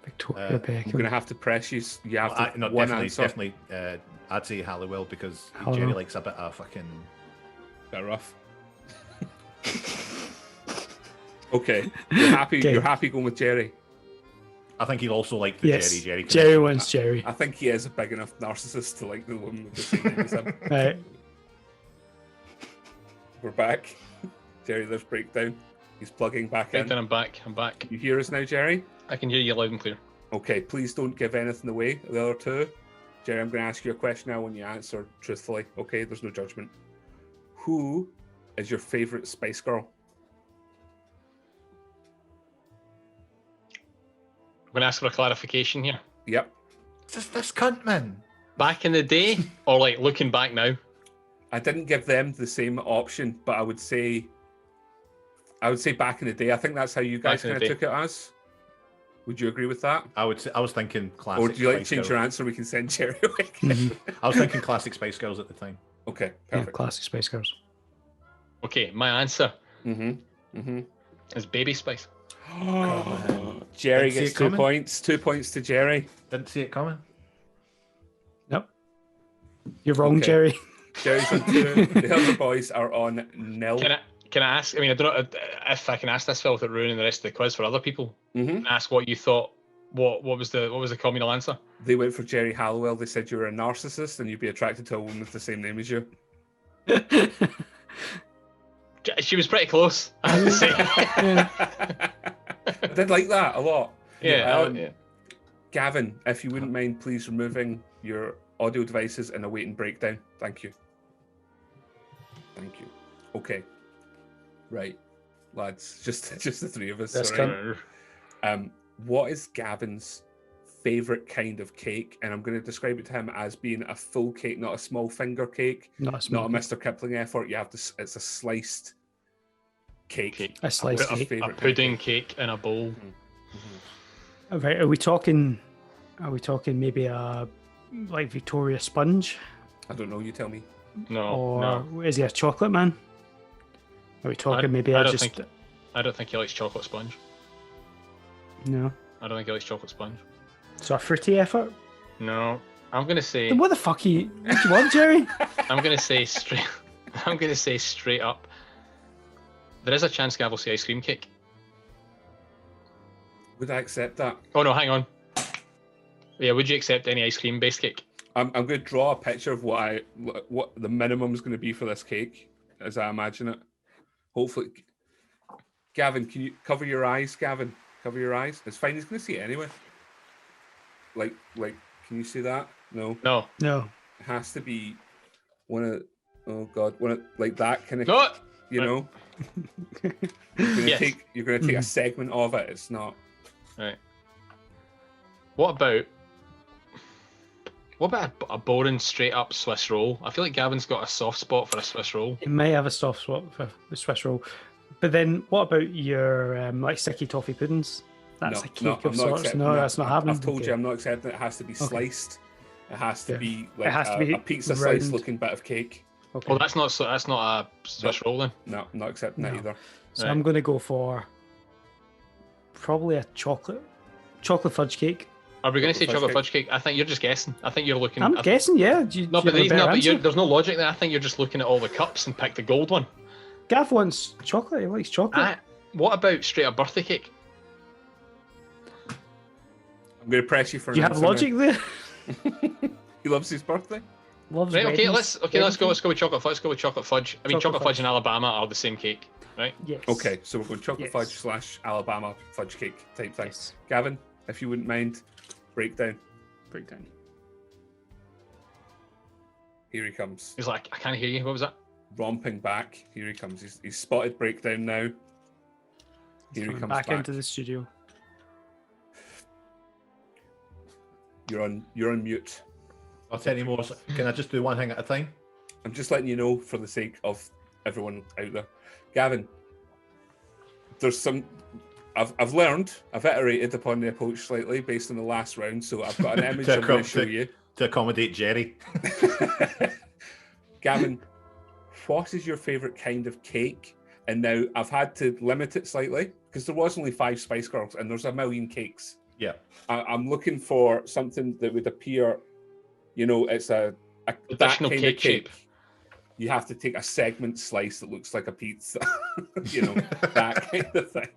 Victoria I'm Beckham. going to have to press you. You have to No, one definitely, answer. I'd say Halliwell because Halliwell. Jerry likes a bit of fucking. Bit rough. Okay, you're happy. Okay. You're happy going with Jerry. I think he'll also like the Yes. Jerry Jerry connection. wants Jerry. I think he is a big enough narcissist to like the woman with the same name as him. Right. We're back. Jerry lives breakdown. He's plugging back Right, in. then I'm back. I'm back. You hear us now, Jerry? I can hear you loud and clear. Okay, please don't give anything away. The other two. Jerry, I'm going to ask you a question now when you answer truthfully. Okay, there's no judgment. Who is your favorite Spice Girl? I'm going to ask for a clarification here. Yep. This cunt, man. Back in the day, or like looking back now? I didn't give them the same option, but I would say back in the day. I think that's how you guys Back in kind the of day. took it as. Would you agree with that? I would say I was thinking classic. Or do you like to Spice change Girls. your answer? We can send Jerry away. I was thinking classic Spice Girls at the time. Okay, Yeah, perfect. classic Spice Girls. Okay, my answer Mm-hmm. is Baby Spice. Jerry Didn't see gets it 2 coming. points. 2 points to Jerry. Didn't see it coming. Nope. You're wrong, Okay. Jerry. Jerry's on 2. The other boys are on 0. Can I ask? I mean, I don't know if I can ask this, Phil, without ruining the rest of the quiz for other people. Mm-hmm. And ask what you thought. What was the communal answer? They went for Jerry Halliwell. They said you were a narcissist and you'd be attracted to a woman with the same name as you. She was pretty close, I have to say. I did like that a lot. Yeah, Yeah. Gavin, if you wouldn't mind, please removing your audio devices and awaiting breakdown. Thank you. Thank you. Okay. Right, lads, just the three of us. That's Sorry. What is Gavin's favorite kind of cake? And I'm going to describe it to him as being a full cake, not a small finger cake, Not a not small a Mr. Kipling effort. You have to. It's a sliced cake. A sliced bit of cake. a favourite pudding kind cake in a bowl. Right, are we talking maybe a like Victoria sponge? I don't know. You tell me. No, Or no. is he a chocolate man? Are we talking maybe I I don't just think I don't think he likes chocolate sponge. no? I don't think he likes chocolate sponge. So a fruity effort? No, I'm gonna say. Then what the fuck what do you want, Jerry? I'm gonna say straight. I'm gonna say straight up. There is a chance Gav will say ice cream cake. Would I accept that? Oh no, hang on. Yeah, would you accept any ice cream based cake? I'm going to draw a picture of what the minimum is going to be for this cake, as I imagine it. Hopefully, Gavin, can you cover your eyes? Gavin, cover your eyes. It's fine. He's going to see it anyway. Like, can you see that? No, No. No. it has to be one of. Oh God, one of like that kind of. No. You know, you're going to Yes. take a segment of it. It's not. Right. What about a boring straight up Swiss roll? I feel like Gavin's got a soft spot for a Swiss roll. It may have a soft spot for the Swiss roll. But then what about your like sticky toffee puddings? That's a cake I'm of not sorts. accepting No, that. that's not happening. I've told Okay. you I'm not accepting it. It has to be sliced. It has to Yeah. be like It has to be a pizza slice round. looking bit of cake. Okay. Well, that's not a Swiss roll then. No, I'm not accepting that No. either. So Right. I'm going to go for probably a chocolate fudge cake. Are we going to say Chocolate chocolate fudge fudge cake? I think you're just guessing. I think you're looking. I'm guessing, yeah. Do you No, have but a better answer? there's no logic there. I think you're just looking at all the cups and pick the gold one. Gav wants chocolate. He likes chocolate. What about straight up birthday cake? I'm going to press you for Do you an have answer logic there? now. He loves his birthday. Loves Right. Okay. weddings, Let's go. Let's everything. go with chocolate fudge. Let's go with chocolate fudge. I mean, Chocolate chocolate fudge and Alabama are the same cake, right? Yes. Okay, so we're going chocolate Yes. fudge / Alabama fudge cake type thing. Yes. Gavin, if you wouldn't mind, breakdown. Breakdown. Here he comes. He's like, I can't hear you. What was that? Romping back. Here he comes. He's spotted breakdown now. Here he Coming comes back back. into the studio. You're on mute. I'll tell you more. Can I just do one thing at a time? I'm just letting you know for the sake of everyone out there. Gavin, there's some. I've learned, I've iterated upon the approach slightly based on the last round, so I've got an image I'm going to show you. To accommodate Jerry. Gavin, what is your favourite kind of cake? And now I've had to limit it slightly because there was only 5 Spice Girls and there's a million cakes. Yeah. I'm looking for something that would appear, it's a traditional that kind cake of shape. You have to take a segment slice that looks like a pizza, that kind of thing.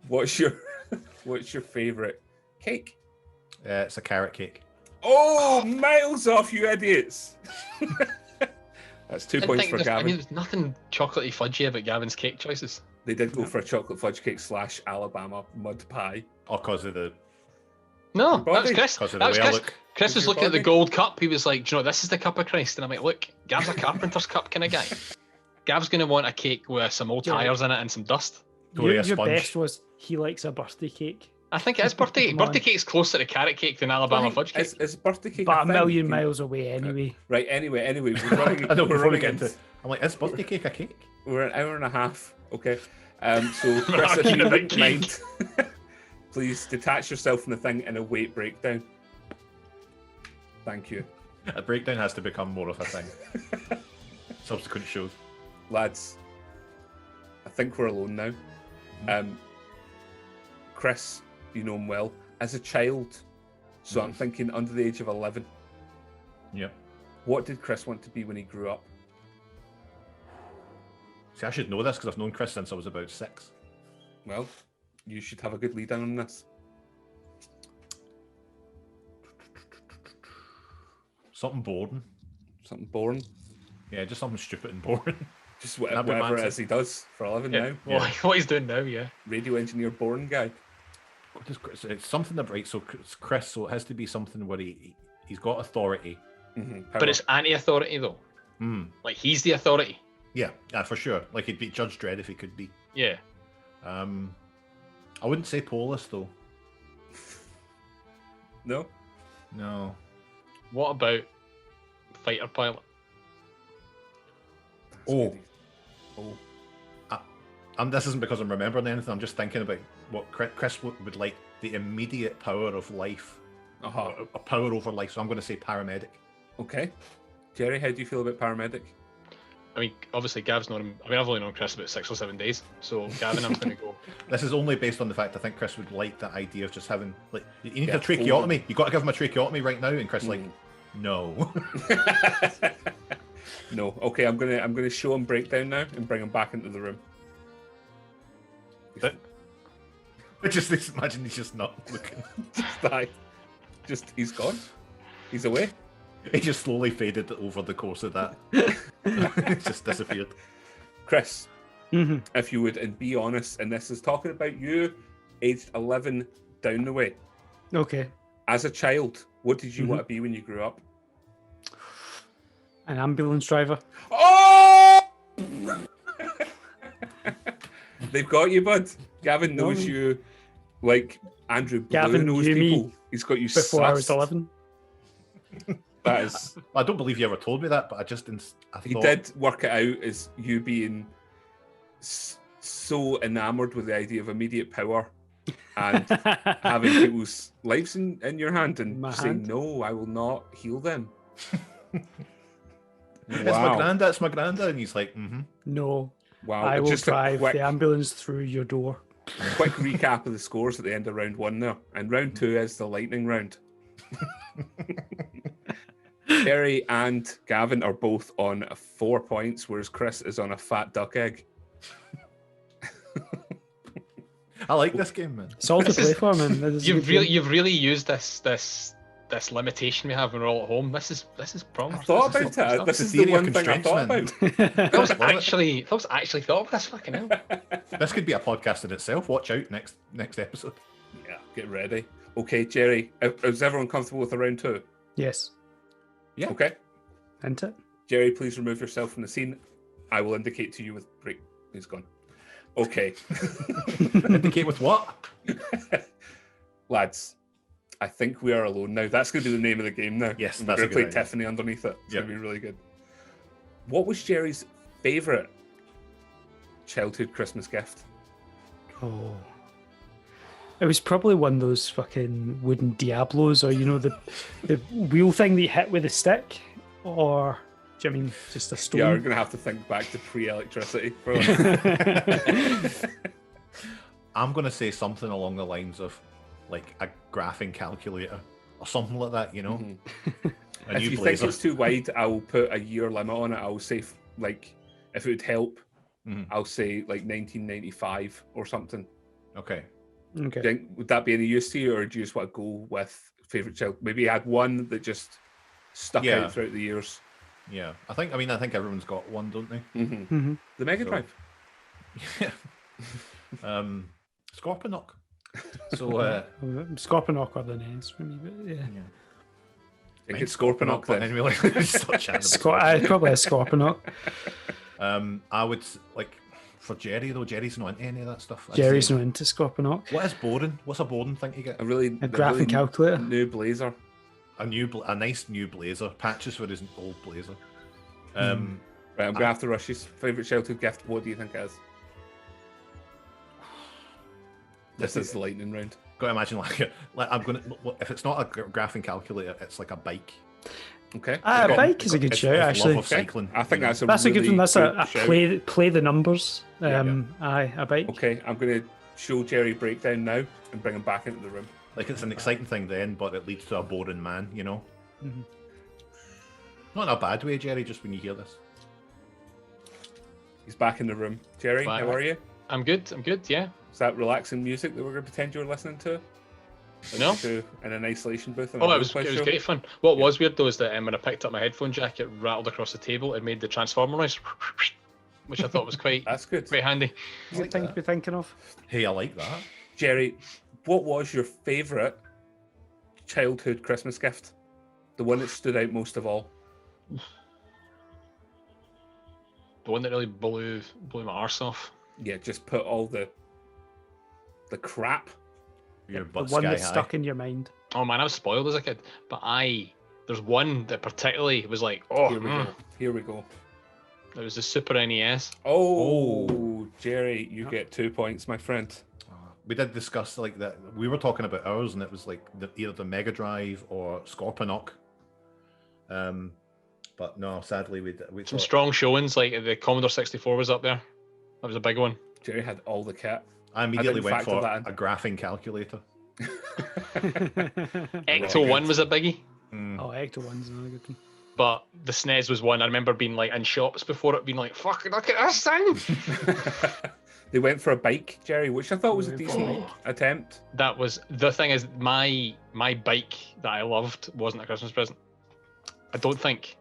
What's your favorite cake? It's a carrot cake. Oh, miles off, you idiots! That's 2 points for Gavin. There's nothing chocolatey fudgy about Gavin's cake choices. They did go for a chocolate fudge cake / Alabama mud pie. Or because of the... No, that was Chris. Because of That the was way I Chris. look. Chris was looking at the gold cup. He was like, do you know, this is the cup of Christ. And I'm like, look, Gav's a carpenter's cup kind of guy. Gav's going to want a cake with some old tires in it and some dust. Your best was he likes a birthday cake. I think it is birthday. Birthday cake's closer to carrot cake than Alabama fudge cake. It's birthday cake. But a million miles away anyway. Right, anyway. We're running, I don't we're know running get into... into. I'm like, is birthday cake a cake? We're an hour and a half. Okay. So, Chris, if you wouldn't mind, please detach yourself from the thing in a weight breakdown. Thank you. A breakdown has to become more of a thing. Subsequent shows. Lads, I think we're alone now. Chris, you know him well. As a child, so I'm thinking under the age of 11. Yeah. What did Chris want to be when he grew up? See, I should know this because I've known Chris since I was about 6. Well, you should have a good lead on this. Something boring. Something boring. Yeah, just something stupid and boring. Just whatever it is he does for a living now. Yeah. What he's doing now, yeah. Radio engineer boring guy. It's something that, right, so it's Chris, so it has to be something where he's got authority. But it's anti-authority though. Like he's the authority. Yeah, for sure. Like he'd be Judge Dredd if he could be. Yeah. I wouldn't say Polis though. No? No. What about fighter pilot? Oh. This isn't because I'm remembering anything. I'm just thinking about what Chris would like, the immediate power of life. A power over life. So I'm going to say paramedic. Okay. Jerry, how do you feel about paramedic? I mean, obviously, Gav's known him. I mean, I've only known Chris about 6 or 7 days. So, Gavin, I'm going to go. This is only based on the fact I think Chris would like the idea of just having, like, you need a tracheotomy. You got to give him a tracheotomy right now. And Chris, like, no. No. Okay, I'm gonna show him breakdown now and bring him back into the room. Just imagine he's just not looking. He's gone. He's away. He just slowly faded over the course of that. It just disappeared. Chris, if you would, and be honest, and this is talking about you, aged 11 down the way. Okay. As a child, what did you want to be when you grew up? An ambulance driver. Oh! They've got you, bud. Gavin knows you like Andrew Blue Gavin knows knew people. me He's got you before I was sussed. 11. That is. I don't believe you ever told me that, but I thought... He did work it out as you being so enamored with the idea of immediate power and having people's lives in your hand and saying, no, I will not heal them. It's my granddad. And he's like, No. Wow. I will Just drive the ambulance through your door. Quick recap of the scores at the end of round 1 there. And round 2 is the lightning round. Jerry and Gavin are both on 4 points, whereas Chris is on a fat duck egg. I like this game, man. It's all to play for, man. You've really used this limitation we have when we're all at home. This is proper. I thought about it. This is the one thing I thought about. That was actually thought of this. Fucking hell. This could be a podcast in itself. Watch out next episode. Yeah, get ready. Okay, Jerry, is everyone comfortable with the round 2? Yes. Yeah. Okay. Isn't it? Jerry, please remove yourself from the scene. I will indicate to you with break. He's gone. Okay. Indicate with what? Lads, I think we are alone now. That's going to be the name of the game now. Yes, we're that's going to play idea. Tiffany underneath it. It's going to be really good. What was Jerry's favourite childhood Christmas gift? Oh. It was probably one of those fucking wooden Diablos, or the wheel thing that you hit with a stick, or do you mean just a stone? Yeah, we're gonna have to think back to pre-electricity. I'm gonna say something along the lines of like a graphing calculator or something like that. Mm-hmm. A If new you blazer. think it's too wide, I'll put a year limit on it. I'll say like if it would help, I'll say like 1995 or something. Okay. Okay. Would that be any use to you, or do you just want to go with favorite child? Maybe you had one that just stuck out throughout the years. Yeah, I think everyone's got one, don't they? Mm-hmm. The Mega Drive. Yeah. Scorponok. So Scorponok or the NES for me, but yeah. I think it's Scorponok then. Anyway, Probably a Scorponok. I would like for Jerry though. Jerry's not into any of that stuff. Jerry's not into Scorponok. What is Bowden? What's a Bowden thing to get? A graphing calculator. New blazer. A nice new blazer. Patches for his old blazer. Right, I'm gonna have to rush his favorite childhood gift. What do you think it is? This is the lightning round. Got to imagine like I'm gonna if it's not a graphing calculator, it's like a bike. Okay. A bike is a good show, actually. Love of cycling, I think that's a good one. That's a shout. play the numbers. Yeah. Aye, a bike. Okay, I'm gonna show Jerry Breakdown now and bring him back into the room. Like it's an exciting thing then, but it leads to a boring man, Mm-hmm. Not in a bad way, Jerry. Just when you hear this. He's back in the room. Jerry, how are you? I'm good. Yeah. Is that relaxing music that we're going to pretend you're listening to? No. In an isolation booth? It was great fun. What was weird though is that when I picked up my headphone jack, it rattled across the table. It made the transformer noise, which I thought was quite That's good. quite handy. Good thing to be thinking of. Hey, I like that. Jerry, what was your favourite childhood Christmas gift? The one that stood out most of all? The one that really blew my arse off. Yeah, just put all the crap. Your The butt one sky that's high. stuck in your mind. Oh man, I was spoiled as a kid. But there's one that particularly was like, oh, Here we go. It was the Super NES. Oh, Jerry, you get 2 points, my friend. We did discuss like that. We were talking about ours, and it was like either the Mega Drive or Scorponok. But no, sadly, we Some strong showings, like the Commodore 64 was up there. That was a big one. Jerry had all the kit. I immediately didn't went factor for that in. a graphing calculator. Ecto 1 was a biggie. Oh, Ecto 1's another good one. But the SNES was one. I remember being like in shops before it, being like, "Fuck, look at this thing." They went for a bike, Jerry, which I thought was a decent attempt. That was the thing. Is my bike that I loved wasn't a Christmas present. I don't think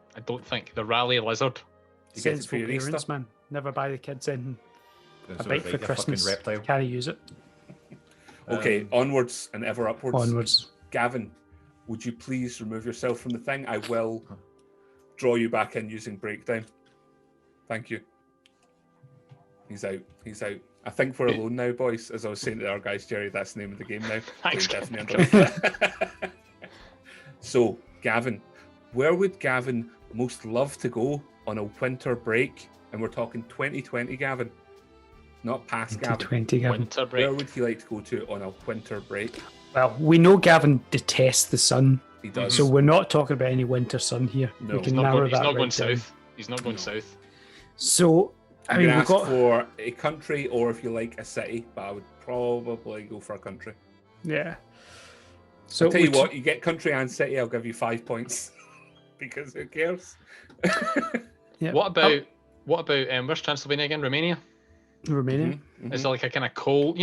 the Rally Lizard. You get it for Sensible your parents, Easter. man. Never buy the kids in a So bike like for a fucking Christmas. reptile. Can't use it. Okay, onwards and ever upwards. Onwards. Gavin, would you please remove yourself from the thing? I will draw you back in using breakdown. Thank you. He's out. I think we're alone now, boys. As I was saying to our guys, Jerry, that's the name of the game now. Thanks. Definitely understand. So, Gavin, where would Gavin most love to go on a winter break? And we're talking 2020, Gavin. Not past Gavin. 2020, Gavin. Winter break. Where would he like to go to on a winter break? Well, we know Gavin detests the sun, He does. so we're not talking about any winter sun here. No. We He's can He's not narrow going, he's that not right going down. south. He's not going south. So, I I'm mean, gonna we've ask got for a country, or if you like, a city, but I would probably go for a country. yeah. So I'll tell you we- what, you get country and city, I'll give you 5 points because who cares? Yeah. What about where's Transylvania again? Romania? Romania? Is it like a kind of cold,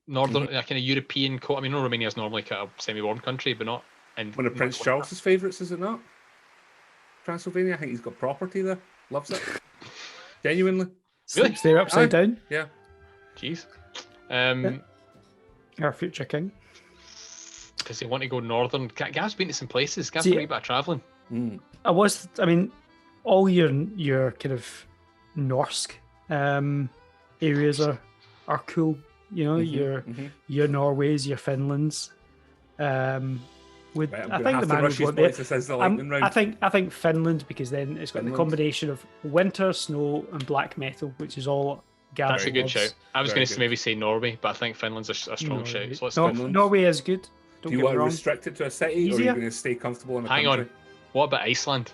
northern, a kind of European cold? I mean, Romania is normally kind of semi-warm country, but not. And One of Prince Charles's favourites, is it not? Transylvania, I think he's got property there. Loves it. Genuinely. Sleeps there upside down. Yeah. Jeez. Our future king. Does he want to go northern? Gav's been to some places. Gav's See, done a wee bit of travelling. Mm. I mean, all your kind of Norsk areas are cool. Your Norways, your Finlands. Would Right, I'm I gonna think have the to man rush would his want voice. This is the lightning round. I think Finland, because then it's got Finland. the combination of winter, snow, and black metal, which is all Gav That's a good loves. shout. I was Very going to good. maybe say Norway, but I think Finland's a strong Norway. shout. So let's No, go. Finland. Norway is good. Don't Do you get want me to wrong. restrict it to a city, or are Easier. you going to stay comfortable in a Hang country? on. What about Iceland?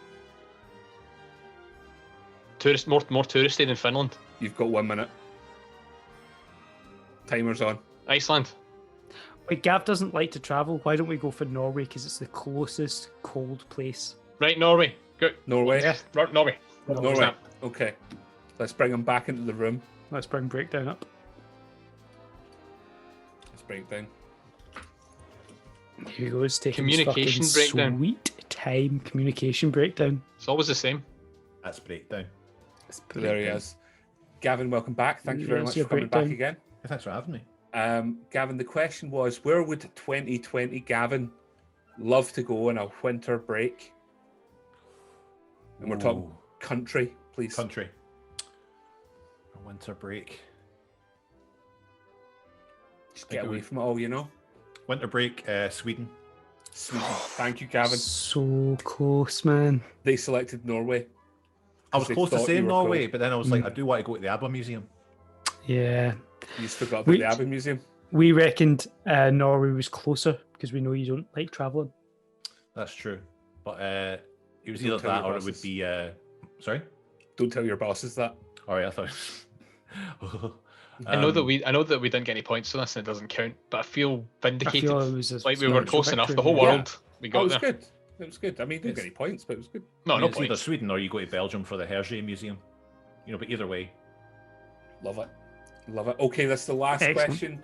More touristy than Finland. You've got 1 minute. Timer's on. Iceland. Wait, Gav doesn't like to travel. Why don't we go for Norway? Because it's the closest cold place. Right, Norway. Good. Norway. Yeah. Norway. Norway. Snap. Okay. Let's bring him back into the room. Let's bring Breakdown up. Let's break down. Here he goes, taking his Communication fucking breakdown. sweet time. Communication breakdown. It's always the same. That's breakdown. There he is. Gavin, welcome back. Thank you very Yes, much your for coming back breakdown. again. Thanks for having me. Gavin, the question was, where would 2020 Gavin love to go on a winter break? And we're talking Ooh, country, please. country. A winter break. Just get away from it all, you know? Winter break, Sweden. Sweden. Thank you, Gavin. So close, man. They selected Norway. I was They close to thought you saying were Norway, cold. but then I was like, I do want to go to the ABBA Museum. Yeah. You just forgot about We- the Abbey Museum. We reckoned Norway was closer because we know you don't like travelling. That's true. But it was Don't either tell that your or it would bosses. be. Sorry? Don't tell your bosses that. All right, I thought. I know that we didn't get any points on this and it doesn't count, but I feel I vindicated. feel it was a Like we were spiritual close enough. victory, The whole yeah. world we Oh, got it was there. good. It was good. I mean, didn't get any points, but it was good. No, no it's either points. Sweden or you go to Belgium for the Hergé Museum. You know, but either way. Love it. Love it. Okay, that's the last Excellent. question.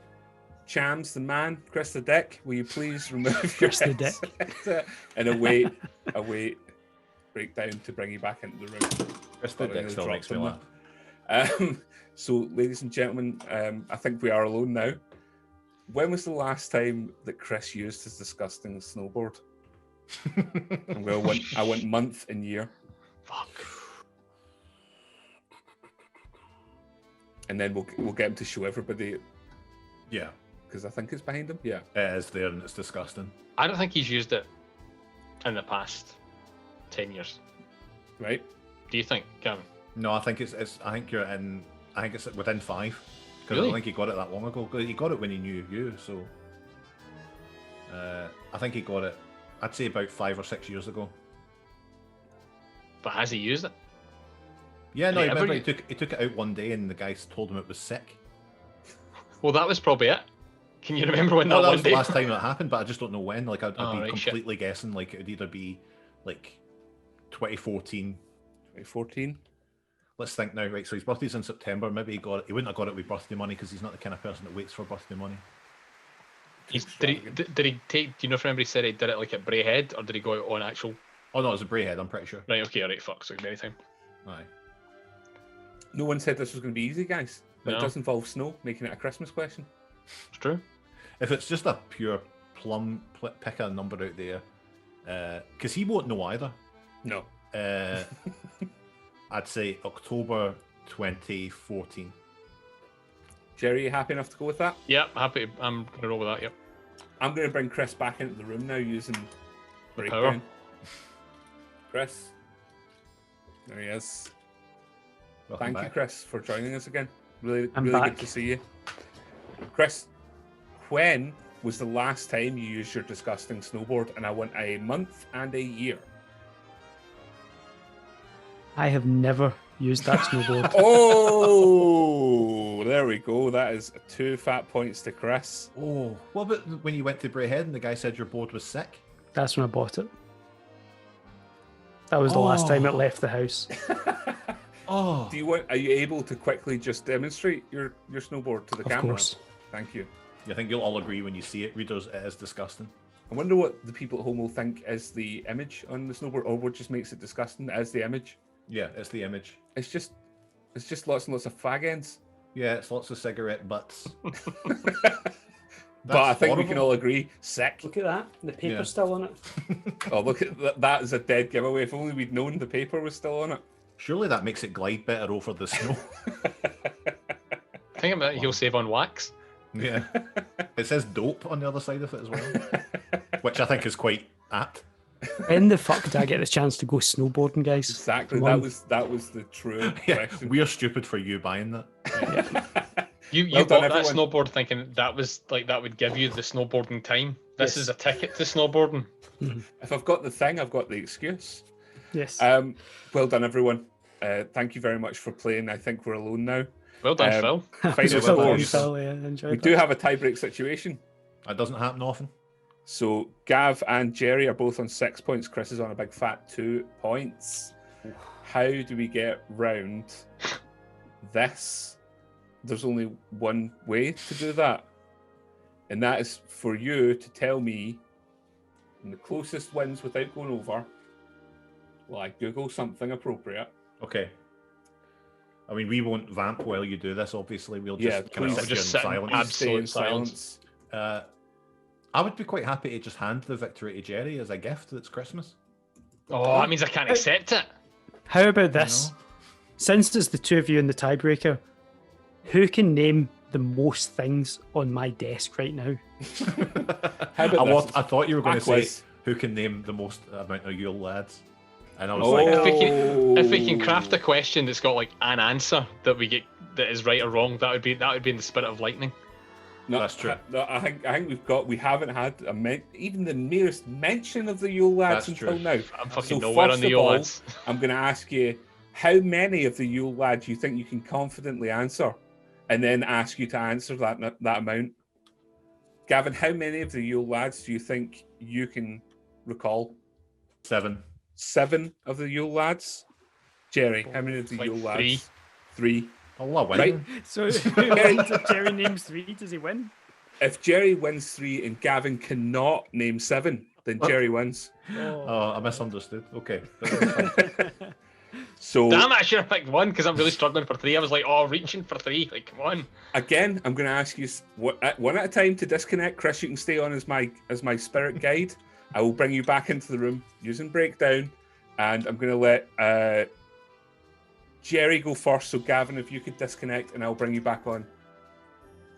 Chams, the man, Chris the Dick, will you please remove your Chris the headset and await breakdown to bring you back into the room. Chris the But I Dick nearly still dropped makes me him laugh. So, ladies and gentlemen, I think we are alone now. When was the last time that Chris used his disgusting snowboard? And I went month and year, Fuck. and then we'll get him to show everybody Yeah, because I think it's behind him. Yeah. it is there and it's disgusting. I don't think he's used it in the past 10 years. Right. Do you think, Gavin? No, I think it's. I think you're in. I think it's within 5. Because I Really? don't think he got it that long ago. 'Cause he got it when he knew you, so. I think he got it. I'd say about 5 or 6 years ago. But has he used it? Yeah, no, Did he ever remember u- he took it out one day and the guys told him it was sick. Well, that was probably it. Can you remember when No, that that one was the day? last time that happened, but I just don't know when. Like, I'd Oh, be right, shit. completely guessing. Like, it would either be like 2014. 2014. Let's think now, right? So his birthday's in September. Maybe he wouldn't have got it with birthday money because he's not the kind of person that waits for birthday money. Did he take? Do you know if anybody said he did it like at Braehead, or did he go out on actual? Oh no, it was a Braehead, I'm pretty sure. Right, okay, all right, fuck. So many time. Aye. No one said this was going to be easy, guys. But No. it does involve snow, making it a Christmas question. It's true. If it's just a pure pick a number out there, because he won't know either. No. I'd say October 2014. Jerry, you happy enough to go with that? Yep, happy. I'm gonna roll with that. Yep. I'm going to bring Chris back into the room now using The breakdown. Chris. There he is. Welcome Thank you, back. Chris, for joining us again. Really, I'm really back. good to see you. Chris, when was the last time you used your disgusting snowboard? And I want a month and a year. I have never used that snowboard. Oh, there we go. That is 2 fat points to Chris. Oh, what about when you went to Braehead and the guy said your board was sick? That's when I bought it. That was the last time it Oh. left the house. Oh, Are you able to quickly just demonstrate your snowboard to the Of camera? course. Thank you. I think you'll all agree when you see it, readers. It is disgusting. I wonder what the people at home will think is the image on the snowboard, or what just makes it disgusting as the image. Yeah, it's the image. It's just lots and lots of fag ends. Yeah, it's lots of cigarette butts. But I think we horrible. can all agree, sick. Look at that. The paper's Yeah. still on it. Oh, look at that! That is a dead giveaway. If only we'd known the paper was still on it. Surely that makes it glide better over the snow. Think about it. He'll save on wax. Yeah. It says dope on the other side of it as well, which I think is quite apt. When the fuck did I get the chance to go snowboarding, guys? Exactly. Come That on. was the true Yeah, question. we're stupid for you buying that. You Well done, bought that everyone. snowboard thinking that was like that would give you the snowboarding time. This Yes. is a ticket to snowboarding. If I've got the thing, I've got the excuse. Yes. Well done, everyone. Thank you very much for playing. I think we're alone now. Well done, Phil. Final Well done, scores. Phil, yeah, enjoyed We that. do have a tie-break situation. That doesn't happen often. So Gav and Jerry are both on 6 points. Chris is on a big fat 2 points. How do we get round this? There's only one way to do that. And that is for you to tell me, and the closest wins without going over, well, I Google something appropriate. Okay. I mean, we won't vamp while you do this, obviously. We'll Yeah, just kind of please. sit here in Just sit in silence. absolute Stay in silence. I would be quite happy to just hand the victory to Jerry as a gift. It's Christmas. Oh, that means I can't accept it. How about this? Since there's the two of you in the tiebreaker, who can name the most things on my desk right now? How about this? I thought you were going to say Quiz. who can name the most amount of Yule lads, and I was Oh. like, If we can craft a question that's got like an answer that we get that is right or wrong, that would be in the spirit of lightning. No, That's true. No, I think we haven't had even the merest mention of the Yule lads That's until true. now. I'm fucking So nowhere first on the of Yule all, lads. I'm going to ask you how many of the Yule lads you think you can confidently answer, and then ask you to answer that amount. Gavin, how many of the Yule lads do you think you can recall? 7. 7 of the Yule lads. Jerry, how many of the Like Yule 3. lads? 3. Oh, I win. Right. So if Jerry names 3, does he win? If Jerry wins 3 and Gavin cannot name 7, then Jerry wins. Oh, I misunderstood. Okay. So Damn it, I should have picked 1 because I'm really struggling for 3. I was like, reaching for 3. Like, come on. again, I'm going to ask you one at a time to disconnect. Chris, you can stay on as my spirit guide. I will bring you back into the room using breakdown, and I'm going to let Jerry go first. So Gavin, if you could disconnect, and I'll bring you back on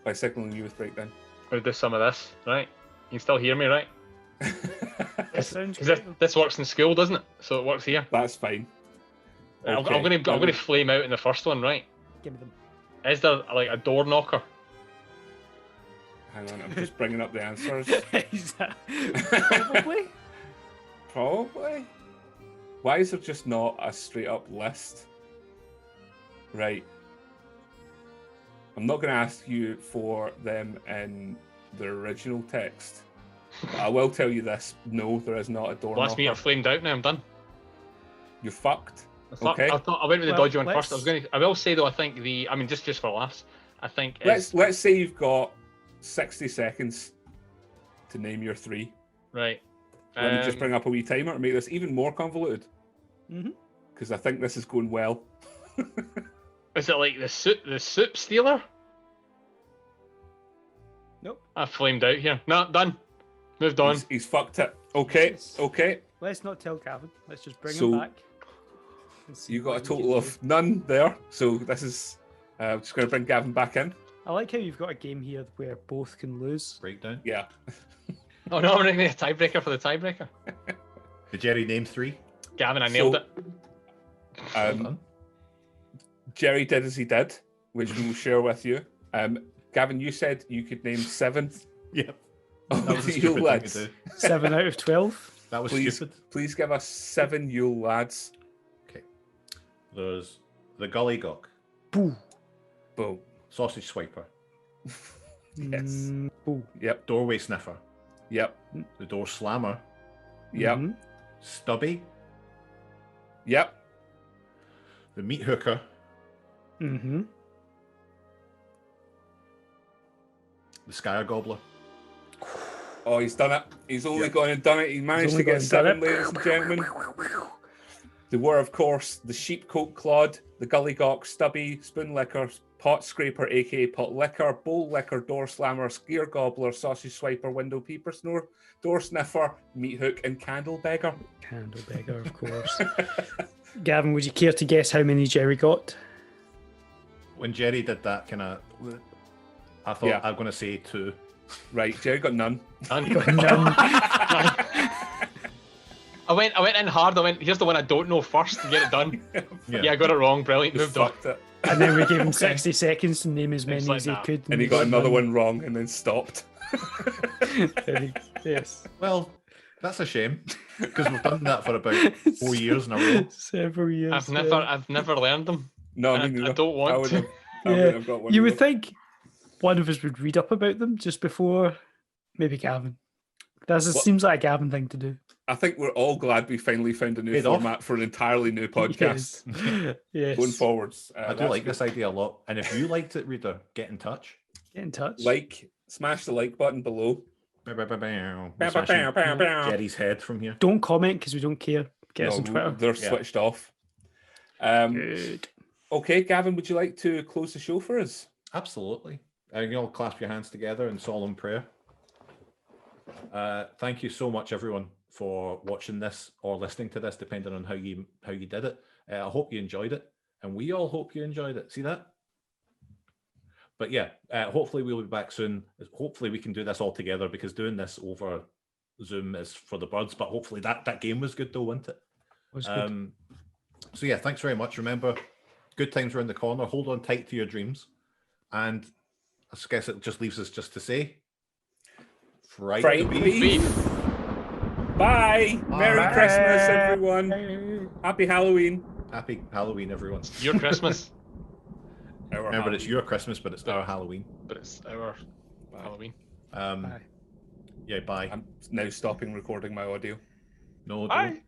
by signaling you with breakdown. We'll do some of this, right? You can still hear me, right? That sounds Because great. this works in school, doesn't it? So it works here. That's fine. I'm Okay. gonna flame out in the first one, right? Give me them. Is there like a door knocker? Hang on, I'm just bringing up the answers. Is that- Probably. Probably. Why is there just not a straight up list? Right. I'm not going to ask you for them in the original text. But I will tell you this. No, there is not a door Last me, knocker. I'm flamed out now. I'm done. You're fucked. I thought I went with the Well, dodgy one first. I will say though, I think just for laughs, I think Let's say you've got 60 seconds to name your 3. right. Let me just bring up a wee timer to make this even more convoluted. Mhm. Because I think this is going well. Is it like the soup stealer? Nope. I flamed out here. No, done. Moved on. He's fucked it. Okay, Yes. okay. Let's not tell Gavin. Let's just bring So, him back. and see You got a what we can total do. of none there. So this is just going to bring Gavin back in. I like how you've got a game here where both can lose. Breakdown. Yeah. Oh no, I'm making a tiebreaker for the tiebreaker. Did Jerry name 3? Gavin, I nailed it. Well Um, done. Jerry did as he did, which we will share with you. Gavin, you said you could name 7 Yep. of That was a the stupid Yule thing lads. to do. 7 out of 12. That was Please, stupid. please give us 7 Yule lads. Okay. There's the Gully Gawk, Boo. Boom. Sausage Swiper, Yes. Boo. Yep. Doorway Sniffer, Yep. the Door Slammer, Yep. Mhm. Stubby, Yep. the Meat Hooker, Mhm. the Skyer Gobbler, Oh, he's done it. He's only Yep. gone and done it. He managed to only get gone and done 7, it. ladies and gentlemen. There were, of course, the Sheepcoat Clod, the Gully Gawk, Stubby, Spoon Licker, Pot Scraper, aka Pot Licker, Bowl Licker, Door Slammer, Skier Gobbler, Sausage Swiper, Window Peeper, Door Sniffer, Meat Hook, and Candle Beggar. Candle beggar, of course. Gavin, would you care to guess how many Jerry got? When Jerry did that kind of, I thought Yeah. I'm going to say 2. Right, Jerry got none. Done. None. I went in hard. I went, here's the one I don't know first to get it done. Yeah, I got it wrong. Brilliant. Just Moved on. fucked it. And then we gave him 60 seconds to name as many like, as he nah. could. And he got another one wrong and then stopped. Yes. Well, that's a shame because we've done that for about 4 years in a row. Several years. I've never learned them. No, I don't want to. I wouldn't have got one. You of would them. think one of us would read up about them just before, maybe Gavin. Seems like a Gavin thing to do. I think we're all glad we finally found a new Paid off. format for an entirely new podcast. Yes. Going forwards. I do like this idea a lot. And if you liked it, reader, get in touch. Get in touch. Smash the like button below. Jerry's head from here. Don't comment because we don't care. Get us on Twitter. They're switched off. Good. Okay, Gavin, would you like to close the show for us? Absolutely. You all clasp your hands together in solemn prayer. Thank you so much, everyone, for watching this or listening to this, depending on how you did it. I hope you enjoyed it, and we all hope you enjoyed it. See that? But yeah, hopefully we'll be back soon. Hopefully we can do this all together, because doing this over Zoom is for the birds. But hopefully that game was good though, wasn't it? Was good. So yeah, thanks very much. Remember, good times around the corner. Hold on tight to your dreams, and I guess it just leaves us just to say, fright the beef. Bye. Merry Christmas, everyone. Happy Halloween. Happy Halloween, everyone. Your Christmas. Remember, Halloween. it's your Christmas, but it's our Halloween. But it's our Halloween. Bye. Yeah, bye. I'm now stopping recording my audio. No, don't. Bye.